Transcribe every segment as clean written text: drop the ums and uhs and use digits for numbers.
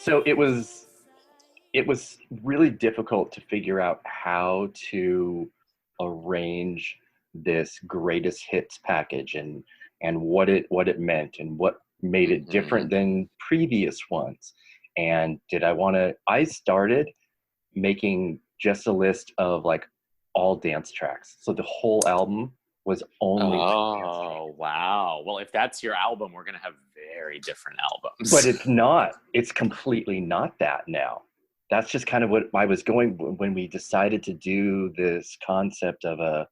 So it was really difficult to figure out how to arrange this greatest hits package and what it meant and what made it Hmm. different than previous ones. And I started making just a list of like all dance tracks. So the whole album was only like dance tracks. Oh, wow. Well, if that's your album, we're gonna have very different But albums. it's not. It's completely not that now. That's just kind of what I was going when we decided to do this concept of a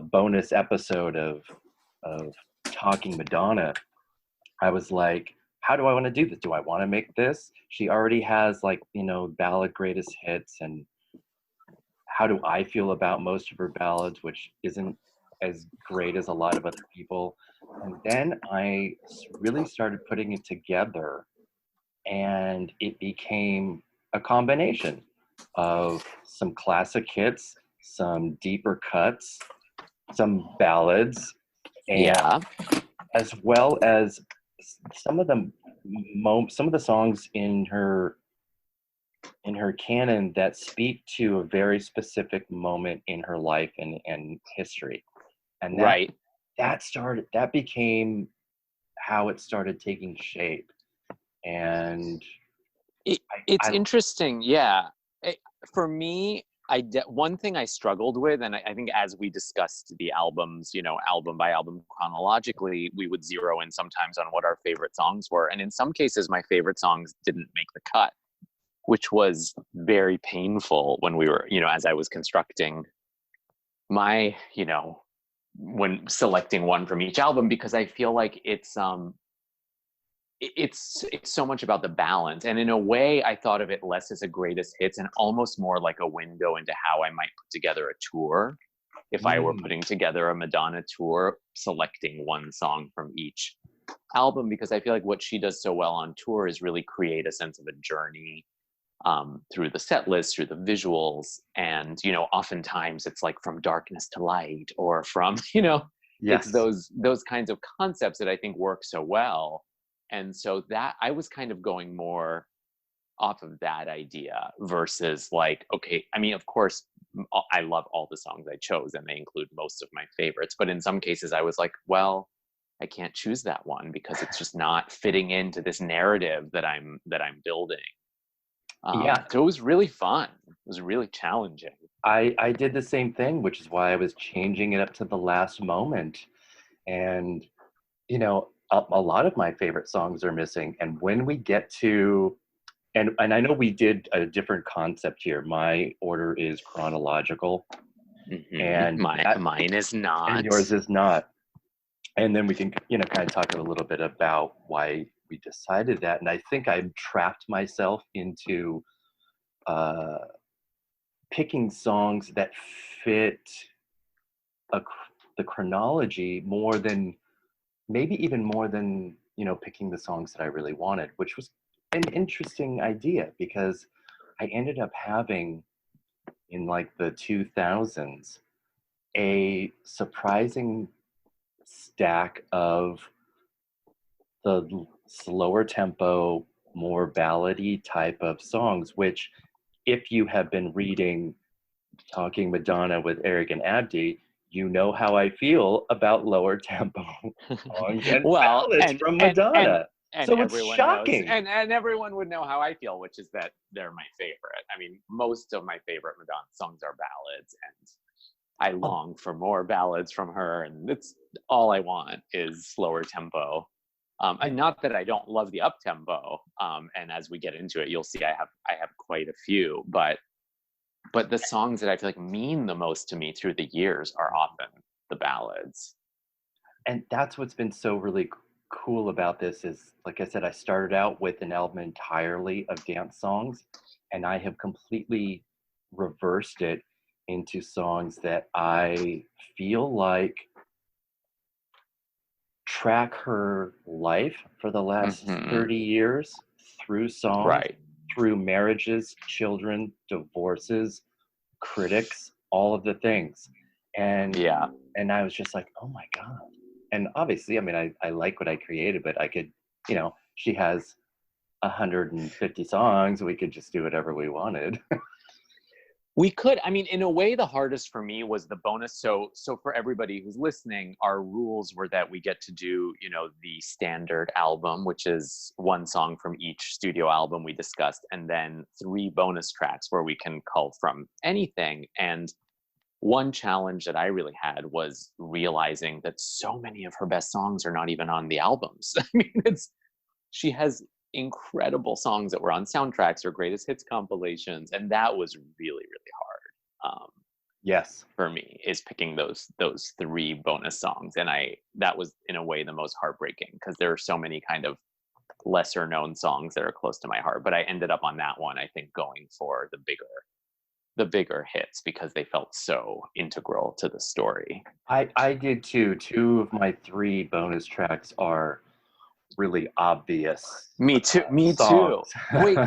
bonus episode of Talking Madonna. I was like, how do I want to do this? Do I want to make this? She already has like, ballad greatest hits, and how do I feel about most of her ballads, which isn't as great as a lot of other people. And then I really started putting it together, and it became a combination of some classic hits, some deeper cuts, some ballads, and Yeah. as well as some of the some of the songs in her canon that speak to a very specific moment in her life and history. And Right. that became how it started taking shape. And It, it's I interesting. Yeah. It, for me, one thing I struggled with, and I think as we discussed the albums, album by album chronologically, we would zero in sometimes on what our favorite songs were. And in some cases, my favorite songs didn't make the cut, which was very painful when we were, as I was constructing my, when selecting one from each album, because I feel like it's so much about the balance. And in a way, I thought of it less as a greatest hits and almost more like a window into how I might put together a tour. If I were mm, putting together a Madonna tour, selecting one song from each album, because I feel like what she does so well on tour is really create a sense of a journey, through the set list, through the visuals. And, oftentimes it's like from darkness to light, or from, it's yes. those kinds of concepts that I think work so well. And so that I was kind of going more off of that idea versus like, okay, I mean, of course, I love all the songs I chose and they include most of my favorites. But in some cases, I was like, well, I can't choose that one because it's just not fitting into this narrative that I'm building. Yeah, So it was really fun. It was really challenging. I did the same thing, which is why I was changing it up to the last moment. And a lot of my favorite songs are missing. And when we get to and I know we did a different concept here. My order is chronological, and Mine is and not. yours is not. And then we can, kind of talk a little bit about why we decided that. And I think I trapped myself into uh, picking songs that fit a, the chronology more than maybe even more than picking the songs that I really wanted, which was an interesting idea because I ended up having in like the 2000s a surprising stack of the slower tempo, more ballady type of songs, which if you have been reading Talking Madonna with Erik and Abdi, you know how I feel about lower tempo songs and Well, ballads and from and and Madonna. and So it's everyone knows, shocking. and everyone would know how I feel, which is that they're my favorite. I mean, most of my favorite Madonna songs are ballads, and I Oh, long for more ballads from her, and it's all I want is slower tempo. And not that I don't love the up tempo. And as we get into it, you'll see I have quite a few, but the songs that I feel like mean the most to me through the years are often the ballads. and that's what's been so really cool about this is, like I said, I started out with an album entirely of dance songs, and I have completely reversed it into songs that I feel like track her life for the last Hmm. 30 years through songs, Right. through marriages, children, divorces, critics, all of the things. And Yeah. and I was just like, oh my God. And obviously, I mean, I like what I created, but I could, she has 150 songs, we could just do whatever we wanted. We could. I mean, in a way, the hardest for me was the bonus. So for everybody who's listening, our rules were that we get to do, the standard album, which is one song from each studio album we discussed, and then 3 bonus tracks where we can cull from anything. And one challenge that I really had was realizing that so many of her best songs are not even on the albums. I mean, she has incredible songs that were on soundtracks or greatest hits compilations, and that was really, really hard Yes. for me, is picking those 3 bonus songs. And that was in a way the most heartbreaking, because there are so many kind of lesser known songs that are close to my heart, but I ended up on that one, I think, going for the bigger hits because they felt so integral to the story. I did too. 2 of my 3 bonus tracks are really obvious. Me too. Songs.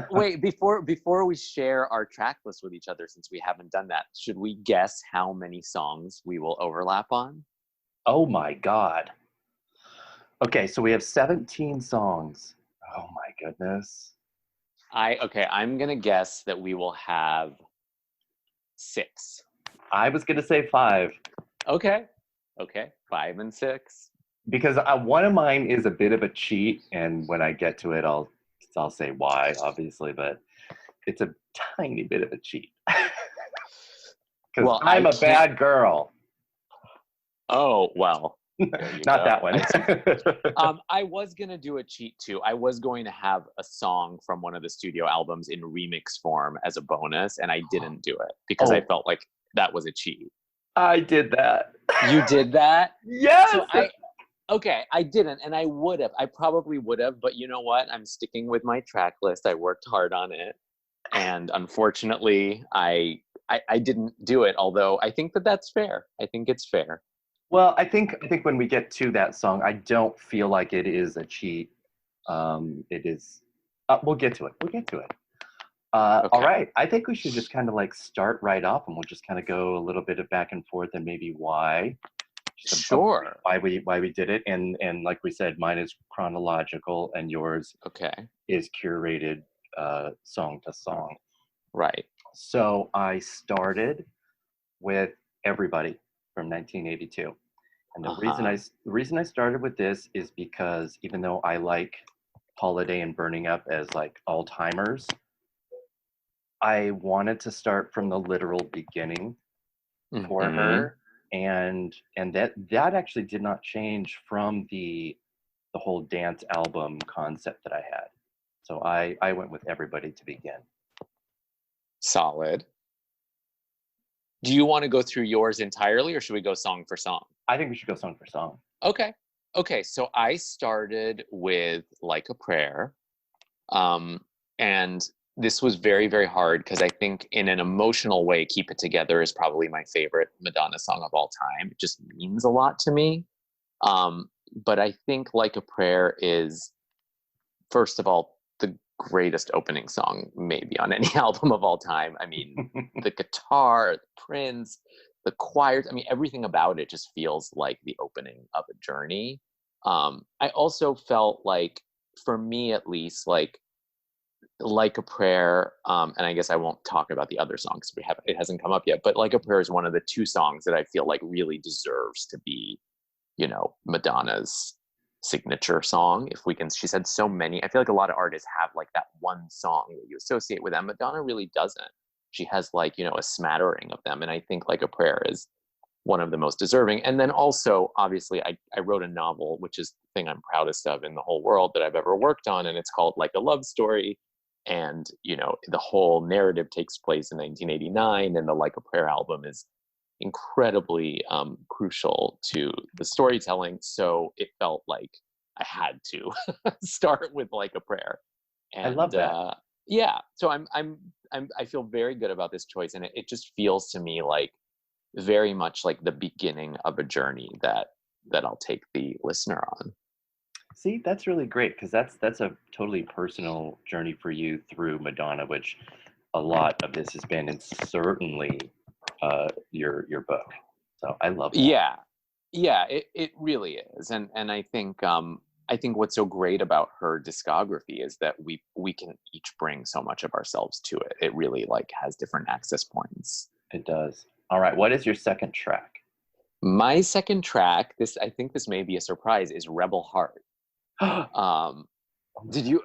Wait. Before we share our track list with each other, since we haven't done that, should we guess how many songs we will overlap on? Oh my God. Okay, so we have 17 songs. Oh my goodness. I'm gonna guess that we will have 6. I was gonna say 5. Okay, 5 and 6. Because one of mine is a bit of a cheat, and when I get to it, I'll say why, obviously, but it's a tiny bit of a cheat. Because I'm a bad girl. Oh, well. Not that one. I was going to do a cheat too. I was going to have a song from one of the studio albums in remix form as a bonus, and I didn't do it because I felt like that was a cheat. I did that. You did that? Yes! So I didn't, and I would have. I probably would have, but you know what? I'm sticking with my track list. I worked hard on it, and unfortunately, I didn't do it, although I think that's fair. I think it's fair. Well, I think when we get to that song, I don't feel like it is a cheat. It is. We'll get to it. Okay. All right. I think we should just kind of like start right off, and we'll just kind of go a little bit of back and forth, and maybe why. Sure. Why we did it, and like we said, mine is chronological, and yours is curated song to song. Right. So I started with Everybody from 1982. And the reason I started with this is because even though I like Holiday and Burning Up as like all-timers, I wanted to start from the literal beginning for her. And that actually did not change from the whole dance album concept that I had. So I went with Everybody to begin. Solid. Do you want to go through yours entirely, or should we go song for song? I think we should go song for song. Okay. So I started with Like a Prayer. And this was very, very hard because I think in an emotional way, Keep It Together is probably my favorite Madonna song of all time. It just means a lot to me. But I think Like a Prayer is, first of all, the greatest opening song maybe on any album of all time. I mean, the guitar, the Prince, the choirs, I mean, everything about it just feels like the opening of a journey. I also felt like, for me at least, like a Prayer, and I guess I won't talk about the other songs, it hasn't come up yet, but Like a Prayer is one of the 2 songs that I feel like really deserves to be, Madonna's signature song. She's had so many. I feel like a lot of artists have like that one song that you associate with them. Madonna really doesn't. She has like, a smattering of them. And I think Like a Prayer is one of the most deserving. And then also, obviously, I wrote a novel, which is the thing I'm proudest of in the whole world that I've ever worked on. And it's called Like a Love Story. And, the whole narrative takes place in 1989. And the Like a Prayer album is incredibly crucial to the storytelling. So it felt like I had to start with Like a Prayer. And I love that. Yeah. So I feel very good about this choice. And it just feels to me like very much like the beginning of a journey that I'll take the listener on. See, that's really great, because that's a totally personal journey for you through Madonna, which a lot of this has been, and certainly your book. So I love that. Yeah, it really is. And I think I think what's so great about her discography is that we can each bring so much of ourselves to it. It really like has different access points. It does. All right. What is your second track? My second track, this I think this may be a surprise, is Rebel Heart. Um, did you?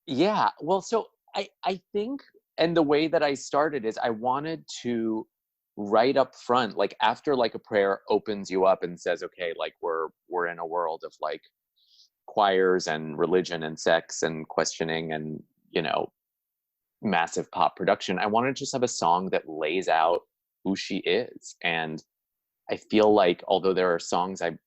Yeah. Well, so I think, and the way that I started is I wanted to right up front, like after like a prayer opens you up and says, okay, like we're in a world of like choirs and religion and sex and questioning and, you know, massive pop production. I wanted to just have a song that lays out who she is. And I feel like although there are songs I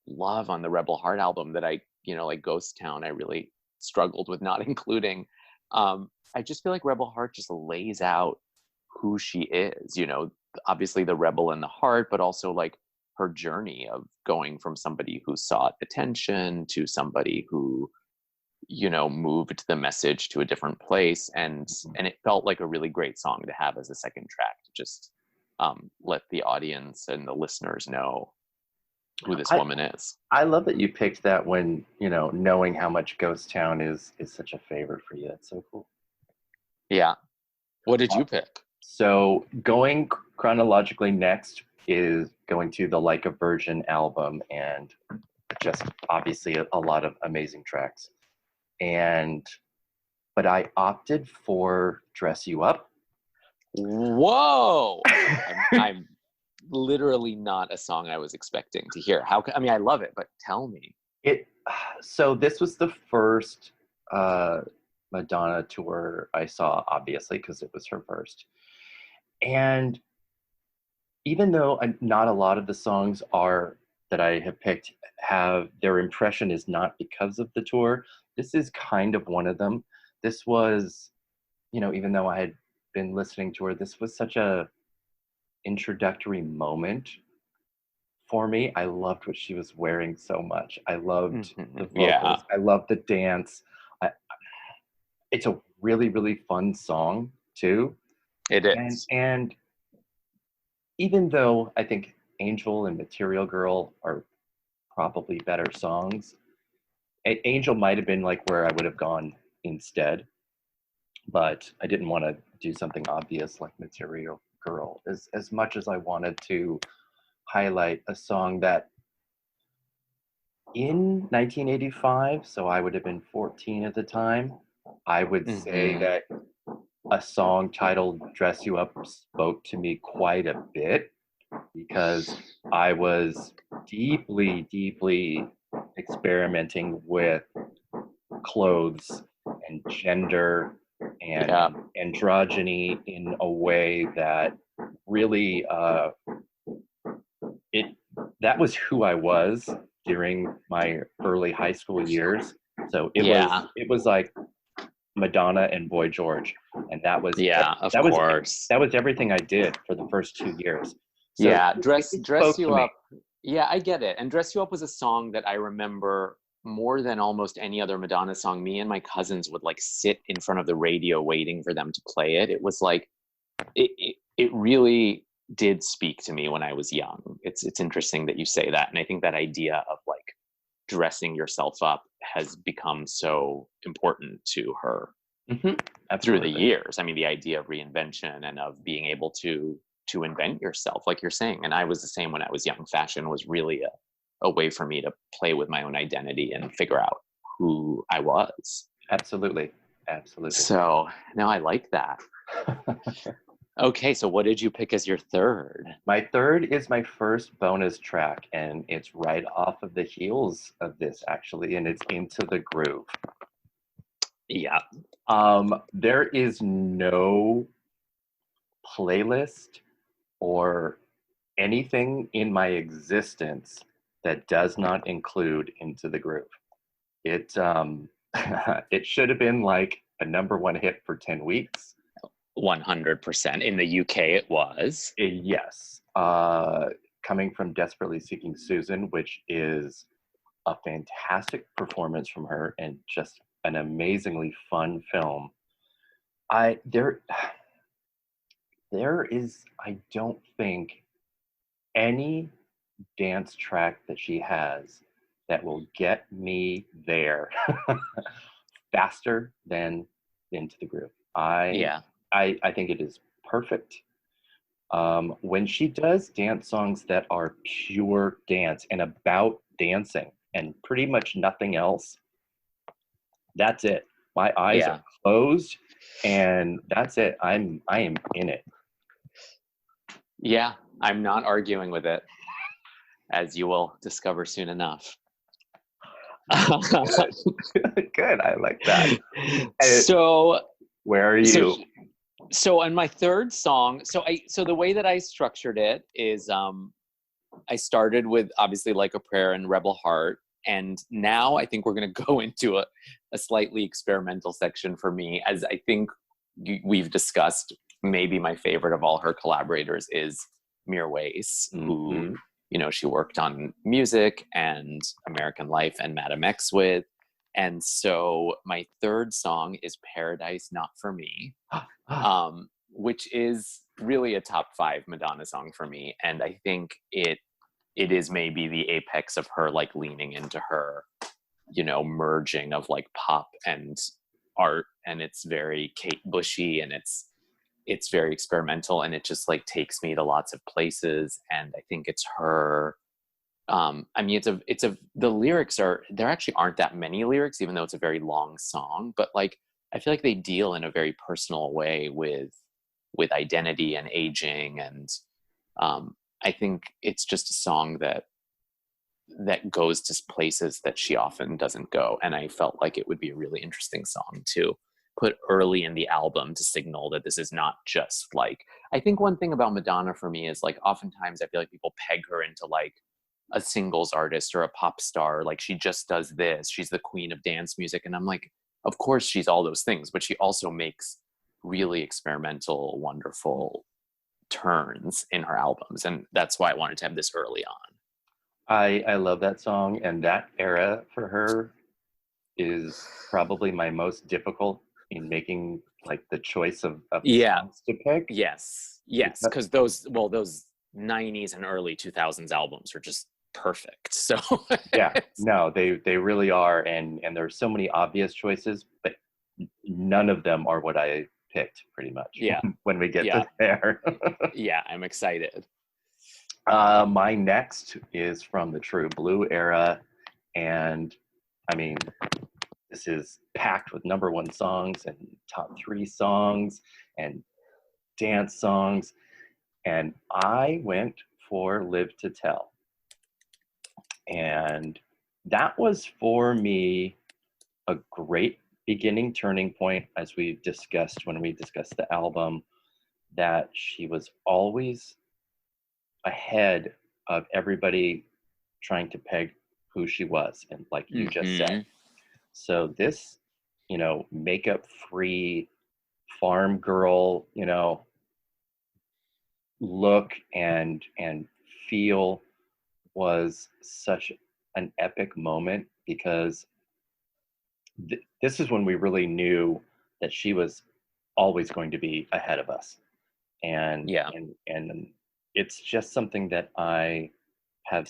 love on the Rebel Heart album that I, you know, like Ghost Town, I really struggled with not including. I just feel like Rebel Heart just lays out who she is, you know, obviously the rebel in the heart, but also like her journey of going from somebody who sought attention to somebody who, you know, moved the message to a different place. And it felt like a really great song to have as a second track to just let the audience and the listeners know who this woman is. I love that you picked that when, you know, knowing how much Ghost Town is such a favorite for you. That's so cool. Yeah. What did you pick? So going chronologically next is going to the Like a Virgin album, and just obviously a lot of amazing tracks. But I opted for Dress You Up. Whoa! I'm literally not a song I was expecting to hear. I mean, I love it, but tell me. So this was the first Madonna tour I saw, obviously, because it was her first. And even though not a lot of the songs are that I have picked have their impression is not because of the tour, this is kind of one of them. This was, you know, even though I had been listening to her, this was such a introductory moment for me. I loved what she was wearing so much. I loved the vocals. Yeah. I loved the dance. It's a really, really fun song too. It is. And even though I think Angel and Material Girl are probably better songs, Angel might have been like where I would have gone instead, but I didn't want to do something obvious like Material Girl as much as I wanted to highlight a song that in 1985, so I would have been 14 at the time, I would say that a song titled Dress You Up spoke to me quite a bit, because I was deeply, deeply experimenting with clothes and gender and androgyny in a way that really that was who I was during my early high school years. So it was like Madonna and Boy George, and that was that was everything I did for the first 2 years. So Dress You Up. Yeah, I get it. And Dress You Up was a song that I remember more than almost any other Madonna song. Me and my cousins would like sit in front of the radio waiting for them to play it. It was like it really did speak to me when I was young. It's interesting that you say that, and I think that idea of like dressing yourself up has become so important to her through the years. I mean, the idea of reinvention and of being able to invent yourself, like you're saying. And I was the same when I was young. Fashion was really a way for me to play with my own identity and figure out who I was. Absolutely. So now I like that. Okay, so what did you pick as your third? My third is my first bonus track, and it's right off of the heels of this, actually, and it's Into the Groove. Yeah. There is no playlist or anything in my existence that does not include Into the Groove. It it should have been like a #1 hit for 10 weeks. 100%. In the UK, it was. Yes. Coming from Desperately Seeking Susan, which is a fantastic performance from her and just an amazingly fun film. There is, I don't think, any dance track that she has that will get me there faster than Into the Groove. Yeah. I think it is perfect. When she does dance songs that are pure dance and about dancing and pretty much nothing else, that's it. My eyes are Yeah. closed and that's it. I am in it. Yeah. I'm not arguing with it, as you will discover soon enough. Good. Good. I like that. So, Where are so, you? so on my third song, so the way that I structured it is, I started with obviously Like a Prayer and Rebel Heart. And now I think we're going to go into a slightly experimental section for me, as I think we've discussed. Maybe my favorite of all her collaborators is Mir Weiss, who, Mm-hmm. she worked on Music and American Life and Madam X with. And so my third song is Paradise Not For Me, which is really a top 5 Madonna song for me. And I think it is maybe the apex of her like leaning into her, merging of like pop and art, and it's very Kate Bushy, and it's very experimental, and it just like takes me to lots of places. And I think it's her, I mean, the lyrics there actually aren't that many lyrics, even though it's a very long song, but like I feel like they deal in a very personal way with identity and aging. And I think it's just a song that goes to places that she often doesn't go. And I felt like it would be a really interesting song to put early in the album to signal that this is not just like, I think one thing about Madonna for me is like, oftentimes I feel like people peg her into like a singles artist or a pop star. Like she just does this. She's the queen of dance music. And I'm like, of course she's all those things, but she also makes really experimental, wonderful turns in her albums. And that's why I wanted to have this early on. I love that song, and that era for her is probably my most difficult in making like the choice of Yeah. songs to pick. Yes. Because, Because those 90s and early 2000s albums are just perfect. So yeah, no, they really are, and there's so many obvious choices, but none of them are what I picked pretty much yeah. when we get Yeah. to there. Yeah. I'm excited. My next is from the True Blue era, and I mean, this is packed with #1 songs and top 3 songs and dance songs, and I went for Live to Tell. And that was for me a great beginning turning point, as we discussed when we discussed the album, that she was always ahead of everybody trying to peg who she was, and like you just said. Mm-hmm. So this, makeup free farm girl, look and feel was such an epic moment, because this is when we really knew that she was always going to be ahead of us. And Yeah. and it's just something that I have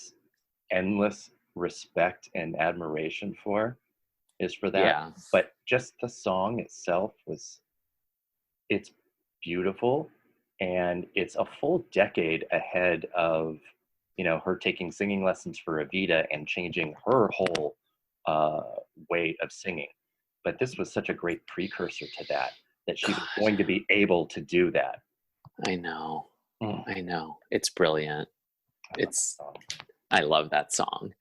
endless respect and admiration for, is for that. Yeah. But just the song itself it's beautiful, and it's a full decade ahead of her taking singing lessons for Evita and changing her whole uh, way of singing. But this was such a great precursor to that she was going to be able to do that. I know. Mm, I know. It's brilliant. I love that song. I love that song.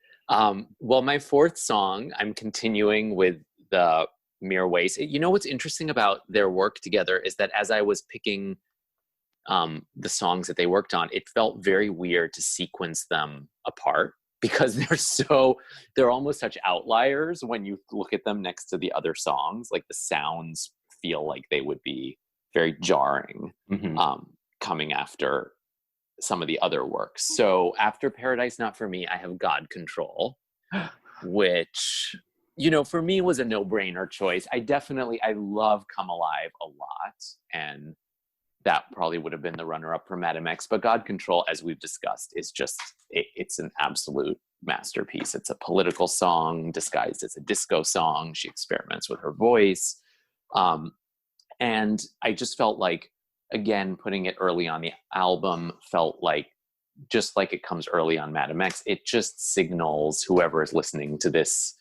Well, my fourth song, I'm continuing with the Mir Weiss. You know what's interesting about their work together is that as I was picking the songs that they worked on, it felt very weird to sequence them apart, because they're almost such outliers when you look at them next to the other songs. Like the sounds feel like they would be very jarring, Mm-hmm. coming after some of the other works. So after Paradise Not For Me, I have God Control, which, for me was a no-brainer choice. I love Come Alive a lot, and that probably would have been the runner-up for Madam X. But God Control, as we've discussed, is just, it's an absolute masterpiece. It's a political song disguised as a disco song. She experiments with her voice. And I just felt like, again, putting it early on the album felt like, just like it comes early on Madam X, it just signals whoever is listening to this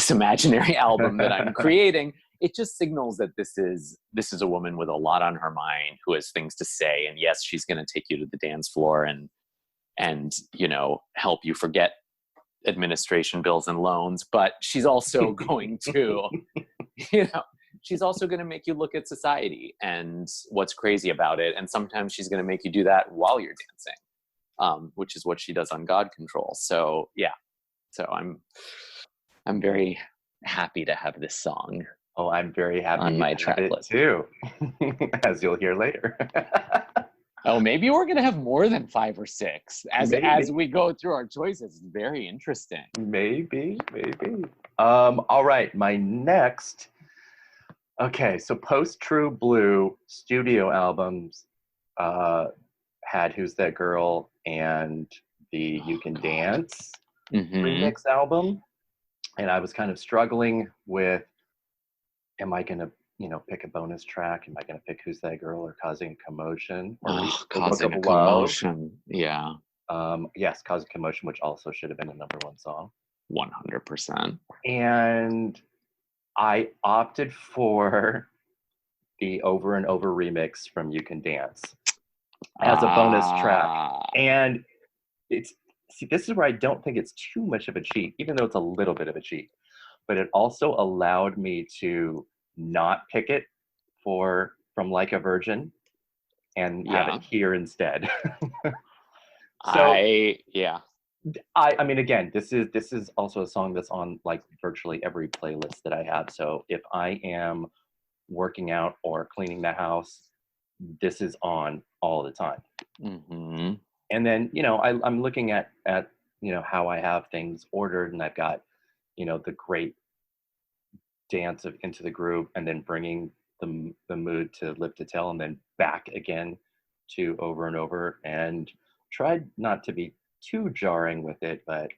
imaginary album that I'm creating, it just signals that this is a woman with a lot on her mind who has things to say. And yes, she's going to take you to the dance floor and help you forget administration bills and loans, but she's also going to she's also going to make you look at society and what's crazy about it, and sometimes she's going to make you do that while you're dancing, which is what she does on God Control. So yeah, so I'm very happy to have this song. Oh, I'm very happy on my track list too, as you'll hear later. Oh, maybe we're gonna have more than 5 or 6 as we go through our choices. It's very interesting. Maybe. All right, my next. Okay, so post True Blue studio albums had Who's That Girl and the You Can Dance remix album, and I was kind of struggling with, am I gonna pick a bonus track? Am I going to pick Who's That Girl or Causing a Commotion? Or Causing a Commotion. Yeah. Yes, Causing a Commotion, which also should have been a #1 song. 100%. And I opted for the Over and Over remix from You Can Dance as a bonus track. And this is where I don't think it's too much of a cheat, even though it's a little bit of a cheat. But it also allowed me to not pick it from Like a Virgin and have it here instead. I mean, again, this is also a song that's on like virtually every playlist that I have. So if I am working out or cleaning the house, this is on all the time. Mm-hmm. And then I'm looking at how I have things ordered, and I've got the great dance of Into the Groove, and then bringing the mood to Lip to Tail, and then back again to Over and Over, and tried not to be too jarring with it. But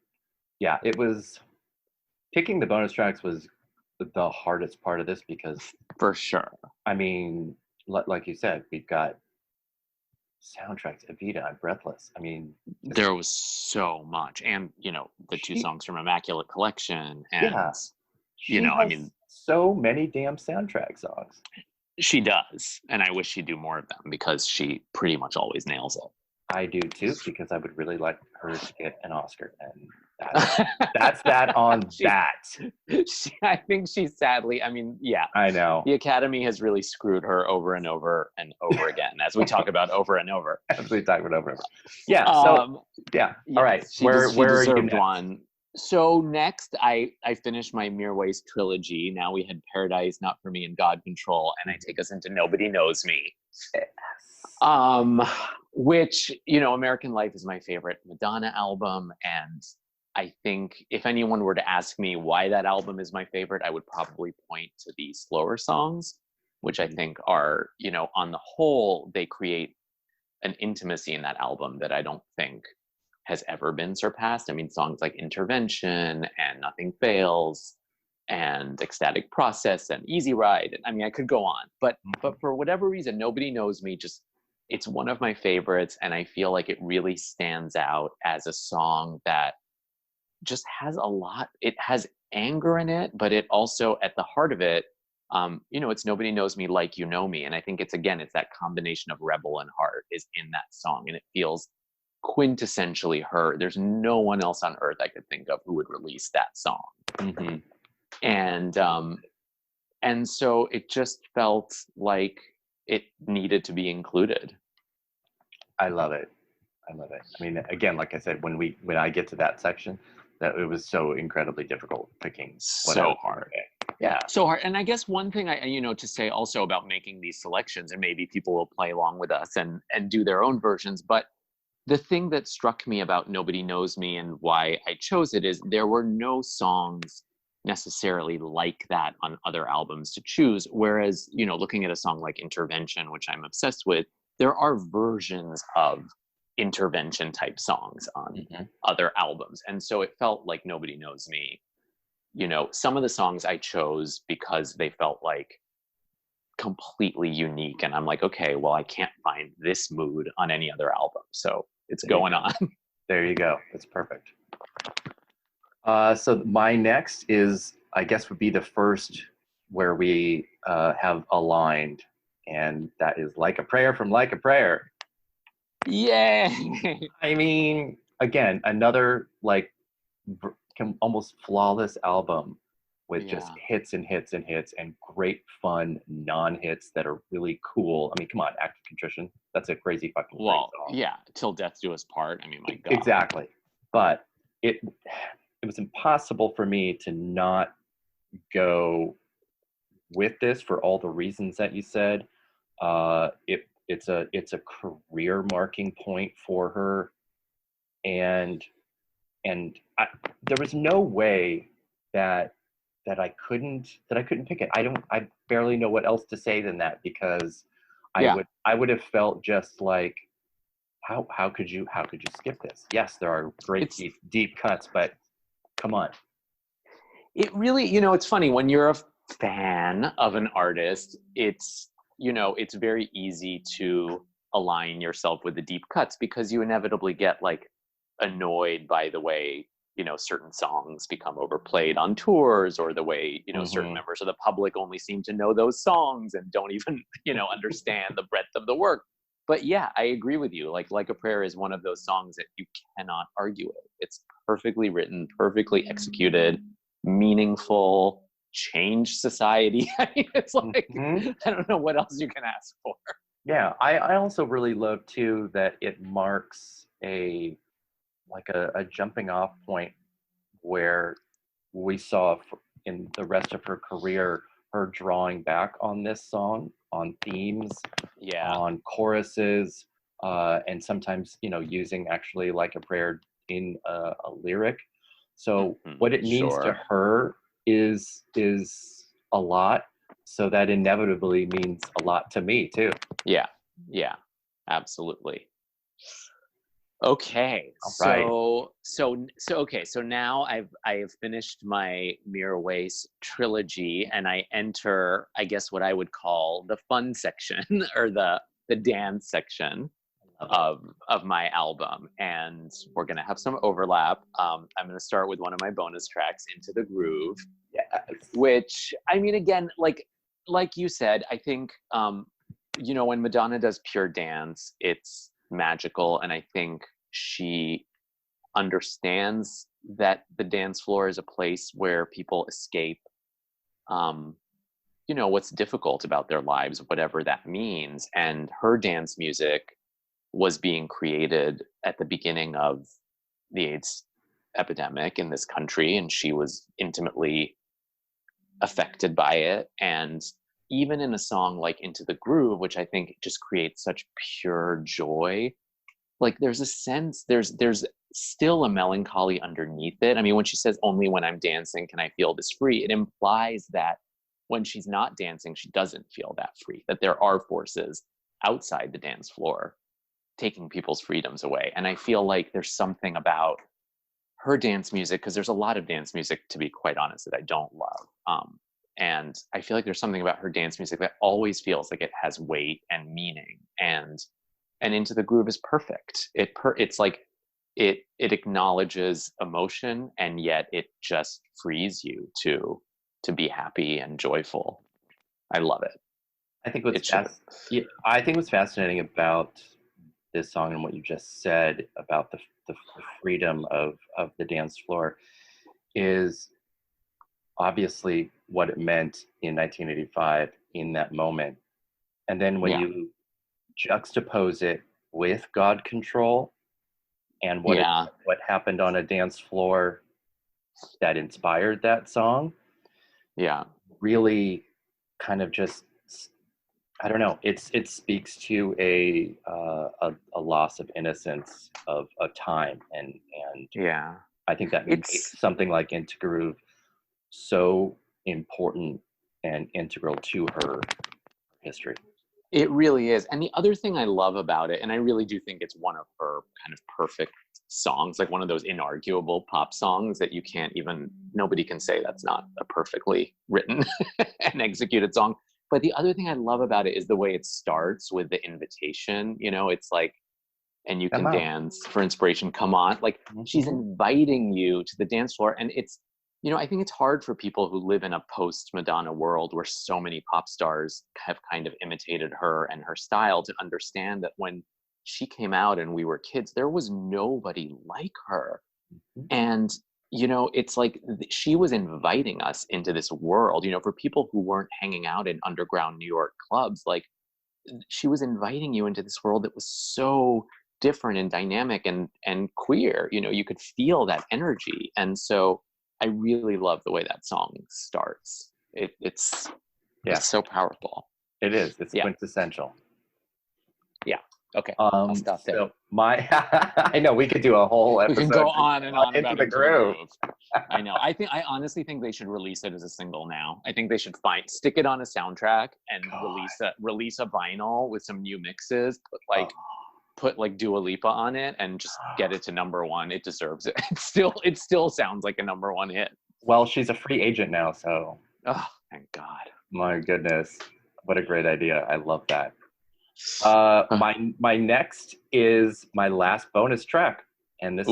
yeah, it was picking the bonus tracks was the hardest part of this, because for sure, I mean, like you said, we've got soundtracks, Evita and Breathless. I mean, there was so much, and the 2 songs from Immaculate Collection, and I mean, so many damn soundtrack songs. She does, and I wish she'd do more of them, because she pretty much always nails it. I do too, because I would really like her to get an Oscar, and that's that on that. I think she's sadly, I mean, yeah. I know. The Academy has really screwed her over and over and over again, as we talk about over and over. As we talk about over and over. Yeah, so, yeah. All right, where are you next? One. So next, I finished my Mere Ways trilogy. Now we had Paradise, Not For Me, and God Control, and I take us into Nobody Knows Me. Yes. Which, American Life is my favorite Madonna album, and I think if anyone were to ask me why that album is my favorite, I would probably point to the slower songs, which I think are, on the whole, they create an intimacy in that album that I don't think has ever been surpassed. I mean, songs like Intervention and Nothing Fails and Ecstatic Process and Easy Ride. I mean, I could go on, but for whatever reason, Nobody Knows Me, it's one of my favorites. And I feel like it really stands out as a song that just has a lot. It has anger in it, but it also, at the heart of it, it's Nobody Knows Me Like You Know Me. And I think it's that combination of rebel and heart is in that song. And it feels quintessentially her. There's no one else on earth I could think of who would release that song. Mm-hmm. And so it just felt like it needed to be included. I love it. I mean, again, like I said, when I get to that section, that it was so incredibly difficult picking. So hard. Yeah. So hard. And I guess one thing to say also about making these selections, and maybe people will play along with us and do their own versions, but the thing that struck me about Nobody Knows Me and why I chose it is there were no songs necessarily like that on other albums to choose. Whereas, looking at a song like Intervention, which I'm obsessed with, there are versions of intervention type songs on Mm-hmm. other albums. And so it felt like Nobody Knows Me. You know, some of the songs I chose because they felt like completely unique. And I'm like, okay, well, I can't find this mood on any other album. So it's There you going go. on. There you go. That's perfect. So my next is, I guess, would be the first where we have aligned, and that is Like a Prayer from Like a Prayer. Yay! I mean, again, another like almost flawless album with just Yeah. hits and hits and hits and great fun non-hits that are really cool. I mean, come on, Act of Contrition. That's a crazy fucking great Well, song. yeah, Till Death Do Us Part. I mean, my God. Exactly. But it was impossible for me to not go with this for all the reasons that you said. It's a career marking point for her, and there was no way that I couldn't pick it. I barely know what else to say than that, because Yeah. I would have felt just like, how could you skip this? Yes, there are great It's deep cuts, but come on. it really, it's funny when you're a fan of an artist, it's very easy to align yourself with the deep cuts because you inevitably get like annoyed by the way, certain songs become overplayed on tours, or the way, certain Hmm. members of the public only seem to know those songs and don't even, understand the breadth of the work. But yeah, I agree with you. Like a Prayer is one of those songs that you cannot argue with. It's perfectly written, perfectly executed, meaningful, change society. I mean, it's like, Hmm. I don't know what else you can ask for. Yeah, I also really love too that it marks a jumping off point where we saw in the rest of her career her drawing back on this song, on themes, Yeah. on choruses, and sometimes using actually Like a Prayer in a lyric. So Mhm. what it means to Sure. her is a lot. So that inevitably means a lot to me too. Yeah. Yeah. Absolutely. Okay. All right. So now I have finished my Mirror Waste trilogy, and I enter, I guess, what I would call the fun section or the dance section Love it. of my album. And we're gonna have some overlap. I'm gonna start with one of my bonus tracks, Into the Groove, Yes. which, I mean, again, like you said, I think when Madonna does pure dance, it's magical, and I think she understands that the dance floor is a place where people escape um what's difficult about their lives, whatever that means. And her dance music was being created at the beginning of the AIDS epidemic in this country, and she was intimately affected by it. And even in a song like Into the Groove, which I think just creates such pure joy, like there's a sense, there's still a melancholy underneath it. I mean, when she says only when I'm dancing can I feel this free, it implies that when she's not dancing, she doesn't feel that free, that there are forces outside the dance floor taking people's freedoms away. And I feel like there's something about her dance music, because there's a lot of dance music, to be quite honest, that I don't love. And I feel like there's something about her dance music that always feels like it has weight and meaning. And Into the Groove is perfect. It's like it acknowledges emotion, and yet it just frees you to be happy and joyful. I love it. I think It should. yeah, I think what's fascinating about this song and what you just said about the freedom of the dance floor is obviously what it meant in 1985 in that moment. And then when Yeah. you juxtapose it with God Control and Yeah. what happened on a dance floor that inspired that song, Yeah. really kind of just, I don't know. It speaks to a loss of innocence of time, and Yeah. I think that It's makes something like Into Groove so important and integral to her history. It really is. And the other thing I love about it, and I really do think it's one of her kind of perfect songs, like one of those inarguable pop songs that you can't even, nobody can say that's not a perfectly written and executed song. But the other thing I love about it is the way it starts with the invitation. You know, it's like, and you Come can on. dance for inspiration, come on. Like she's inviting you to the dance floor. And it's, you know, I think it's hard for people who live in a post Madonna world where so many pop stars have kind of imitated her and her style to understand that when she came out and we were kids, there was nobody like her. Mhm. And, you know, it's like she was inviting us into this world, you know, for people who weren't hanging out in underground New York clubs, like she was inviting you into this world that was so different and dynamic and queer. You know, you could feel that energy. And so I really love the way that song starts. It's Yeah, so powerful. it is. It's Yeah. quintessential. Yeah. Okay. I'll stop there. So my, I know we could do a whole We can episode go on and on into about the groove. I know. I honestly think they should release it as a single now. I think they should stick it on a soundtrack and God. release a vinyl with some new mixes, Oh. put like Dua Lipa on it and just get it to #1. It deserves it. It still sounds like a #1 hit. Well, she's a free agent now, so Oh, thank God. my goodness, what a great idea! I love that. My next is my last bonus track, and this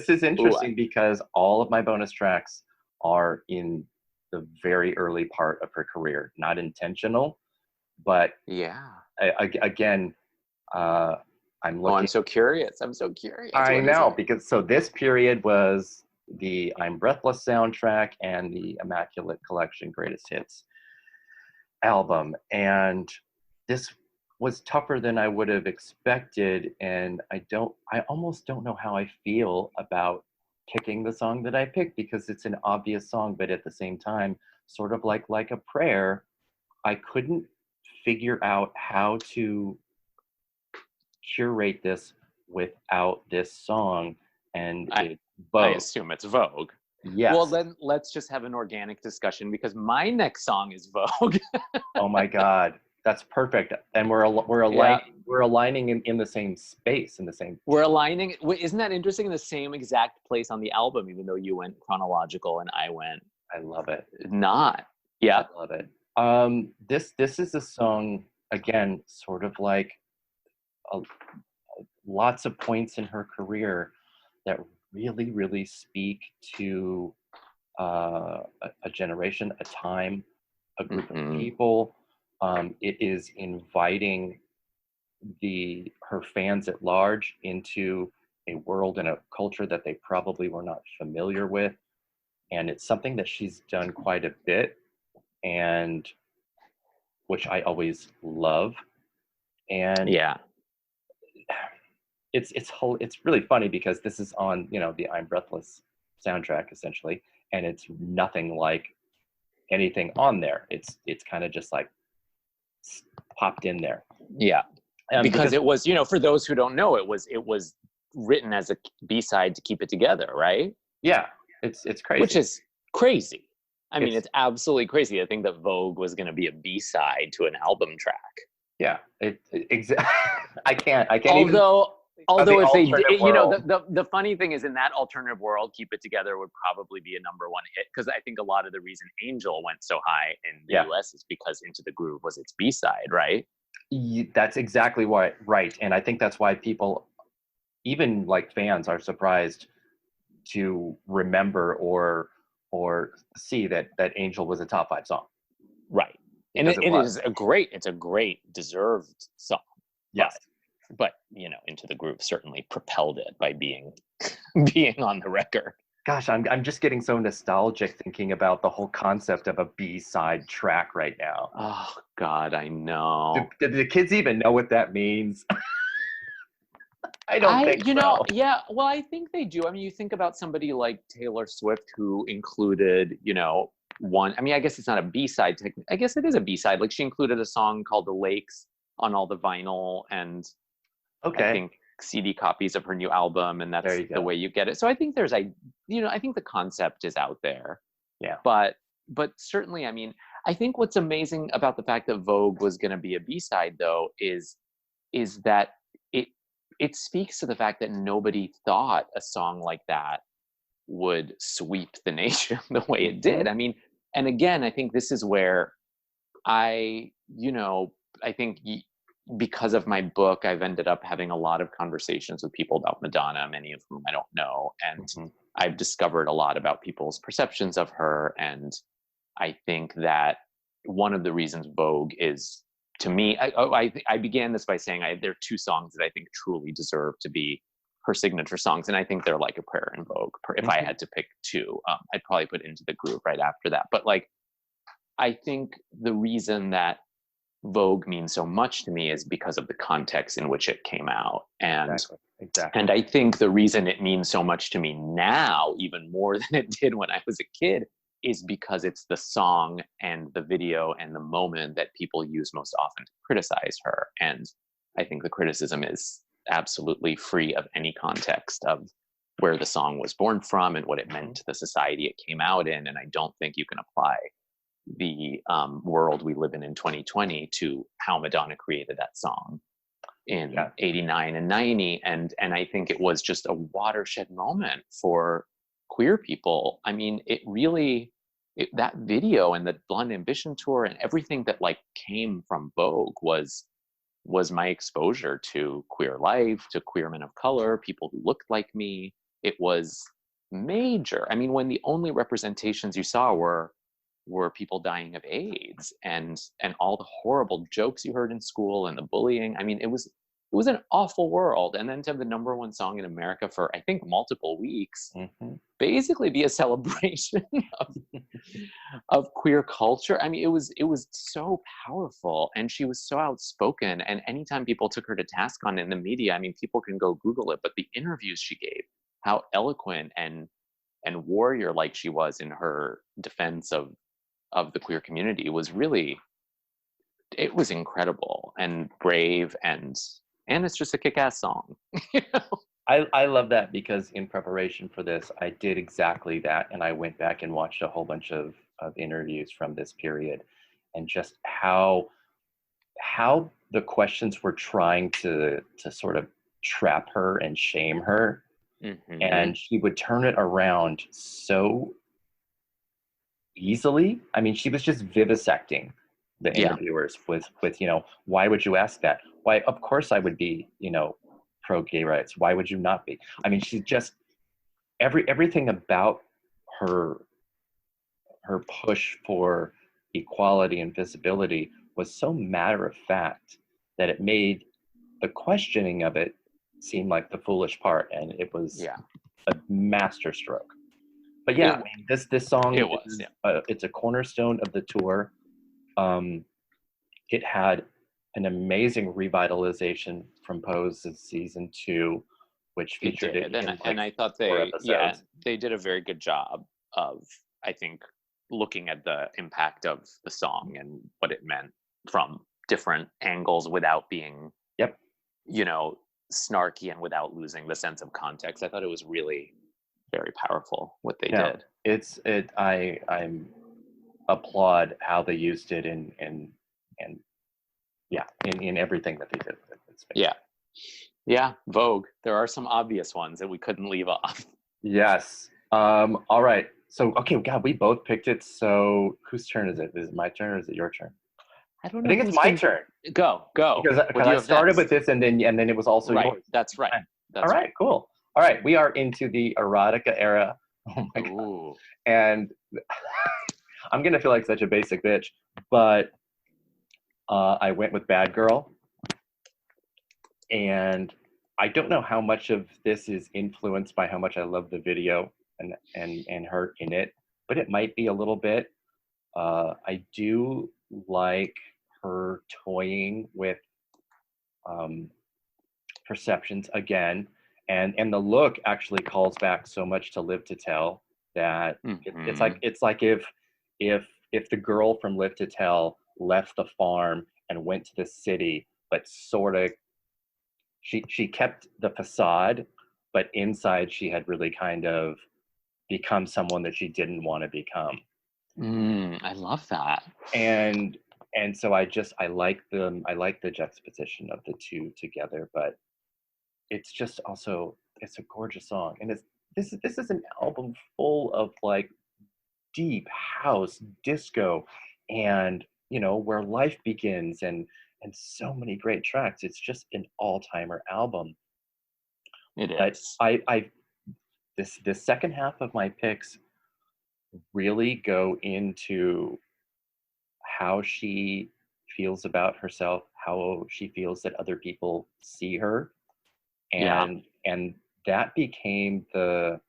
is interesting because all of my bonus tracks are in the very early part of her career, not intentional, but yeah. Again, I'm looking. Oh, I'm so curious. I know, because so this period was the I'm Breathless soundtrack and the Immaculate Collection Greatest Hits album, and this was tougher than I would have expected, and I almost don't know how I feel about picking the song that I picked, because it's an obvious song, but at the same time, sort of like a prayer, I couldn't figure out how to curate this without this song, and it's I Vogue. assume it's Vogue. Yes. Well, then let's just have an organic discussion, because my next song is Vogue. Oh my God, that's perfect. And we're aligning in the same space, in the same. We're aligning. Isn't that interesting? In the same exact place on the album, even though you went chronological and I went. I love it. Not. Yeah. I love it. This is a song, again, sort of like lots of points in her career that really, really speak to a generation, a time, a group of people. It is inviting her fans at large into a world and a culture that they probably were not familiar with. And it's something that she's done quite a bit, and which I always love. And yeah, it's really funny because this is on, the I'm Breathless soundtrack essentially, and it's nothing like anything on there. It's kind of just like popped in there. Yeah. Because it was, for those who don't know, it was written as a B-side to keep it together, right? Yeah, it's crazy. Which is crazy. I mean, it's absolutely crazy. I think that Vogue was going to be a B-side to an album track. Yeah, I can't. Although if they did, the funny thing is, in that alternative world, Keep It Together would probably be a #1 hit, because I think a lot of the reason Angel went so high in the US is because Into the Groove was its B-side, right? That's exactly why, right. And I think that's why people, even like fans, are surprised to remember or see that Angel was a top 5 song. Right. And it's a great deserved song. Yes. But Into the Groove certainly propelled it by being on the record. Gosh, I'm just getting so nostalgic thinking about the whole concept of a B-side track right now. Oh God, I know. Do the kids even know what that means? I don't think so. Yeah, well, I think they do. I mean, you think about somebody like Taylor Swift, who included, one. I mean, I guess it's not a B-side. I guess it is a B-side. Like, she included a song called "The Lakes" on all the vinyl and I think CD copies of her new album, and that's the way you get it. So I think I think the concept is out there. Yeah. But certainly, I mean, I think what's amazing about the fact that Vogue was going to be a B-side, though, is that it it speaks to the fact that nobody thought a song like that would sweep the nation the way it did. Mhm. I mean, and again, I think this is where I, you know, I think because of my book, I've ended up having a lot of conversations with people about Madonna, many of whom I don't know. And Mhm. I've discovered a lot about people's perceptions of her. And I think that one of the reasons Vogue is, to me, I began this by saying there are two songs that I think truly deserve to be her signature songs. And I think they're Like a Prayer and Vogue. If I Mhm. had to pick two, I'd probably put Into the Groove right after that. But like, I think the reason that Vogue means so much to me is because of the context in which it came out. Exactly. Exactly. And I think the reason it means so much to me now, even more than it did when I was a kid, is because it's the song and the video and the moment that people use most often to criticize her. And I think the criticism is absolutely free of any context of where the song was born from and what it meant to the society it came out in. And I don't think you can apply the world we live in 2020 to how Madonna created that song in Yeah. 89 and 90. And I think it was just a watershed moment for queer people. I mean, it really, that video and the Blonde Ambition tour and everything that like came from Vogue was my exposure to queer life, to queer men of color, people who looked like me. It was major. I mean, when the only representations you saw were people dying of AIDS and all the horrible jokes you heard in school and the bullying. I mean, it was an awful world. And then to have the number one song in America for I think multiple weeks Mhm. basically be a celebration of, of queer culture. I mean, it was so powerful, and she was so outspoken. And anytime people took her to task on it in the media, I mean, people can go Google it, but the interviews she gave, how eloquent and warrior like she was in her defense of the queer community was really, it was incredible and brave, and it's just a kick-ass song. You know? I love that because in preparation for this, I did exactly that, and I went back and watched a whole bunch of interviews from this period, and just how the questions were trying to sort of trap her and shame her, Hmm. and she would turn it around so easily. I mean, she was just vivisecting the Yeah. interviewers with why would you ask that? Why, of course I would be, pro gay rights. Why would you not be? I mean, she's just everything about her her push for equality and visibility was so matter of fact that it made the questioning of it seem like the foolish part, and it was Yeah. a masterstroke. But It yeah, I mean, this song it was. is Yeah. it's a cornerstone of the tour. Um, it had an amazing revitalization from Pose's season 2, which It featured it did. in And like I thought 4 episodes. they did a very good job of, I think, looking at the impact of the song and what it meant from different angles without being, Yep. you know, snarky and without losing the sense of context. I thought it was really very powerful what they Yeah. did. I'm applaud how they used it and yeah, in everything that they did with it. It's Yeah. fantastic. Yeah. Vogue. There are some obvious ones that we couldn't leave off. Yes. All right. So okay, God, we both picked it. So whose turn is it? Is it my turn or is it your turn? I don't I know think it's who's my been. turn Go. because What because do you I have started with next? this and then it was also Right. yours. That's right. All That's right, right. cool. All right, we are into the erotica era. Oh my God. Ooh. And I'm gonna feel like such a basic bitch, but I went with Bad Girl, and I don't know how much of this is influenced by how much I love the video and her in it, but it might be a little bit. I do like her toying with um, perceptions again, and the look actually calls back so much to Live to Tell that it's like Hmm. if the girl from Live to Tell left the farm and went to the city, but sort of she kept the facade, but inside she had really kind of become someone that she didn't want to become. I love that. And so I like them. I like the juxtaposition of the two together, but it's just also it's a gorgeous song, and this is an album full of like deep house disco, and where life begins, and so many great tracks. It's just an all-timer album. It But is. I this second half of my picks really go into how she feels about herself, how she feels that other people see her, Yeah. and that became the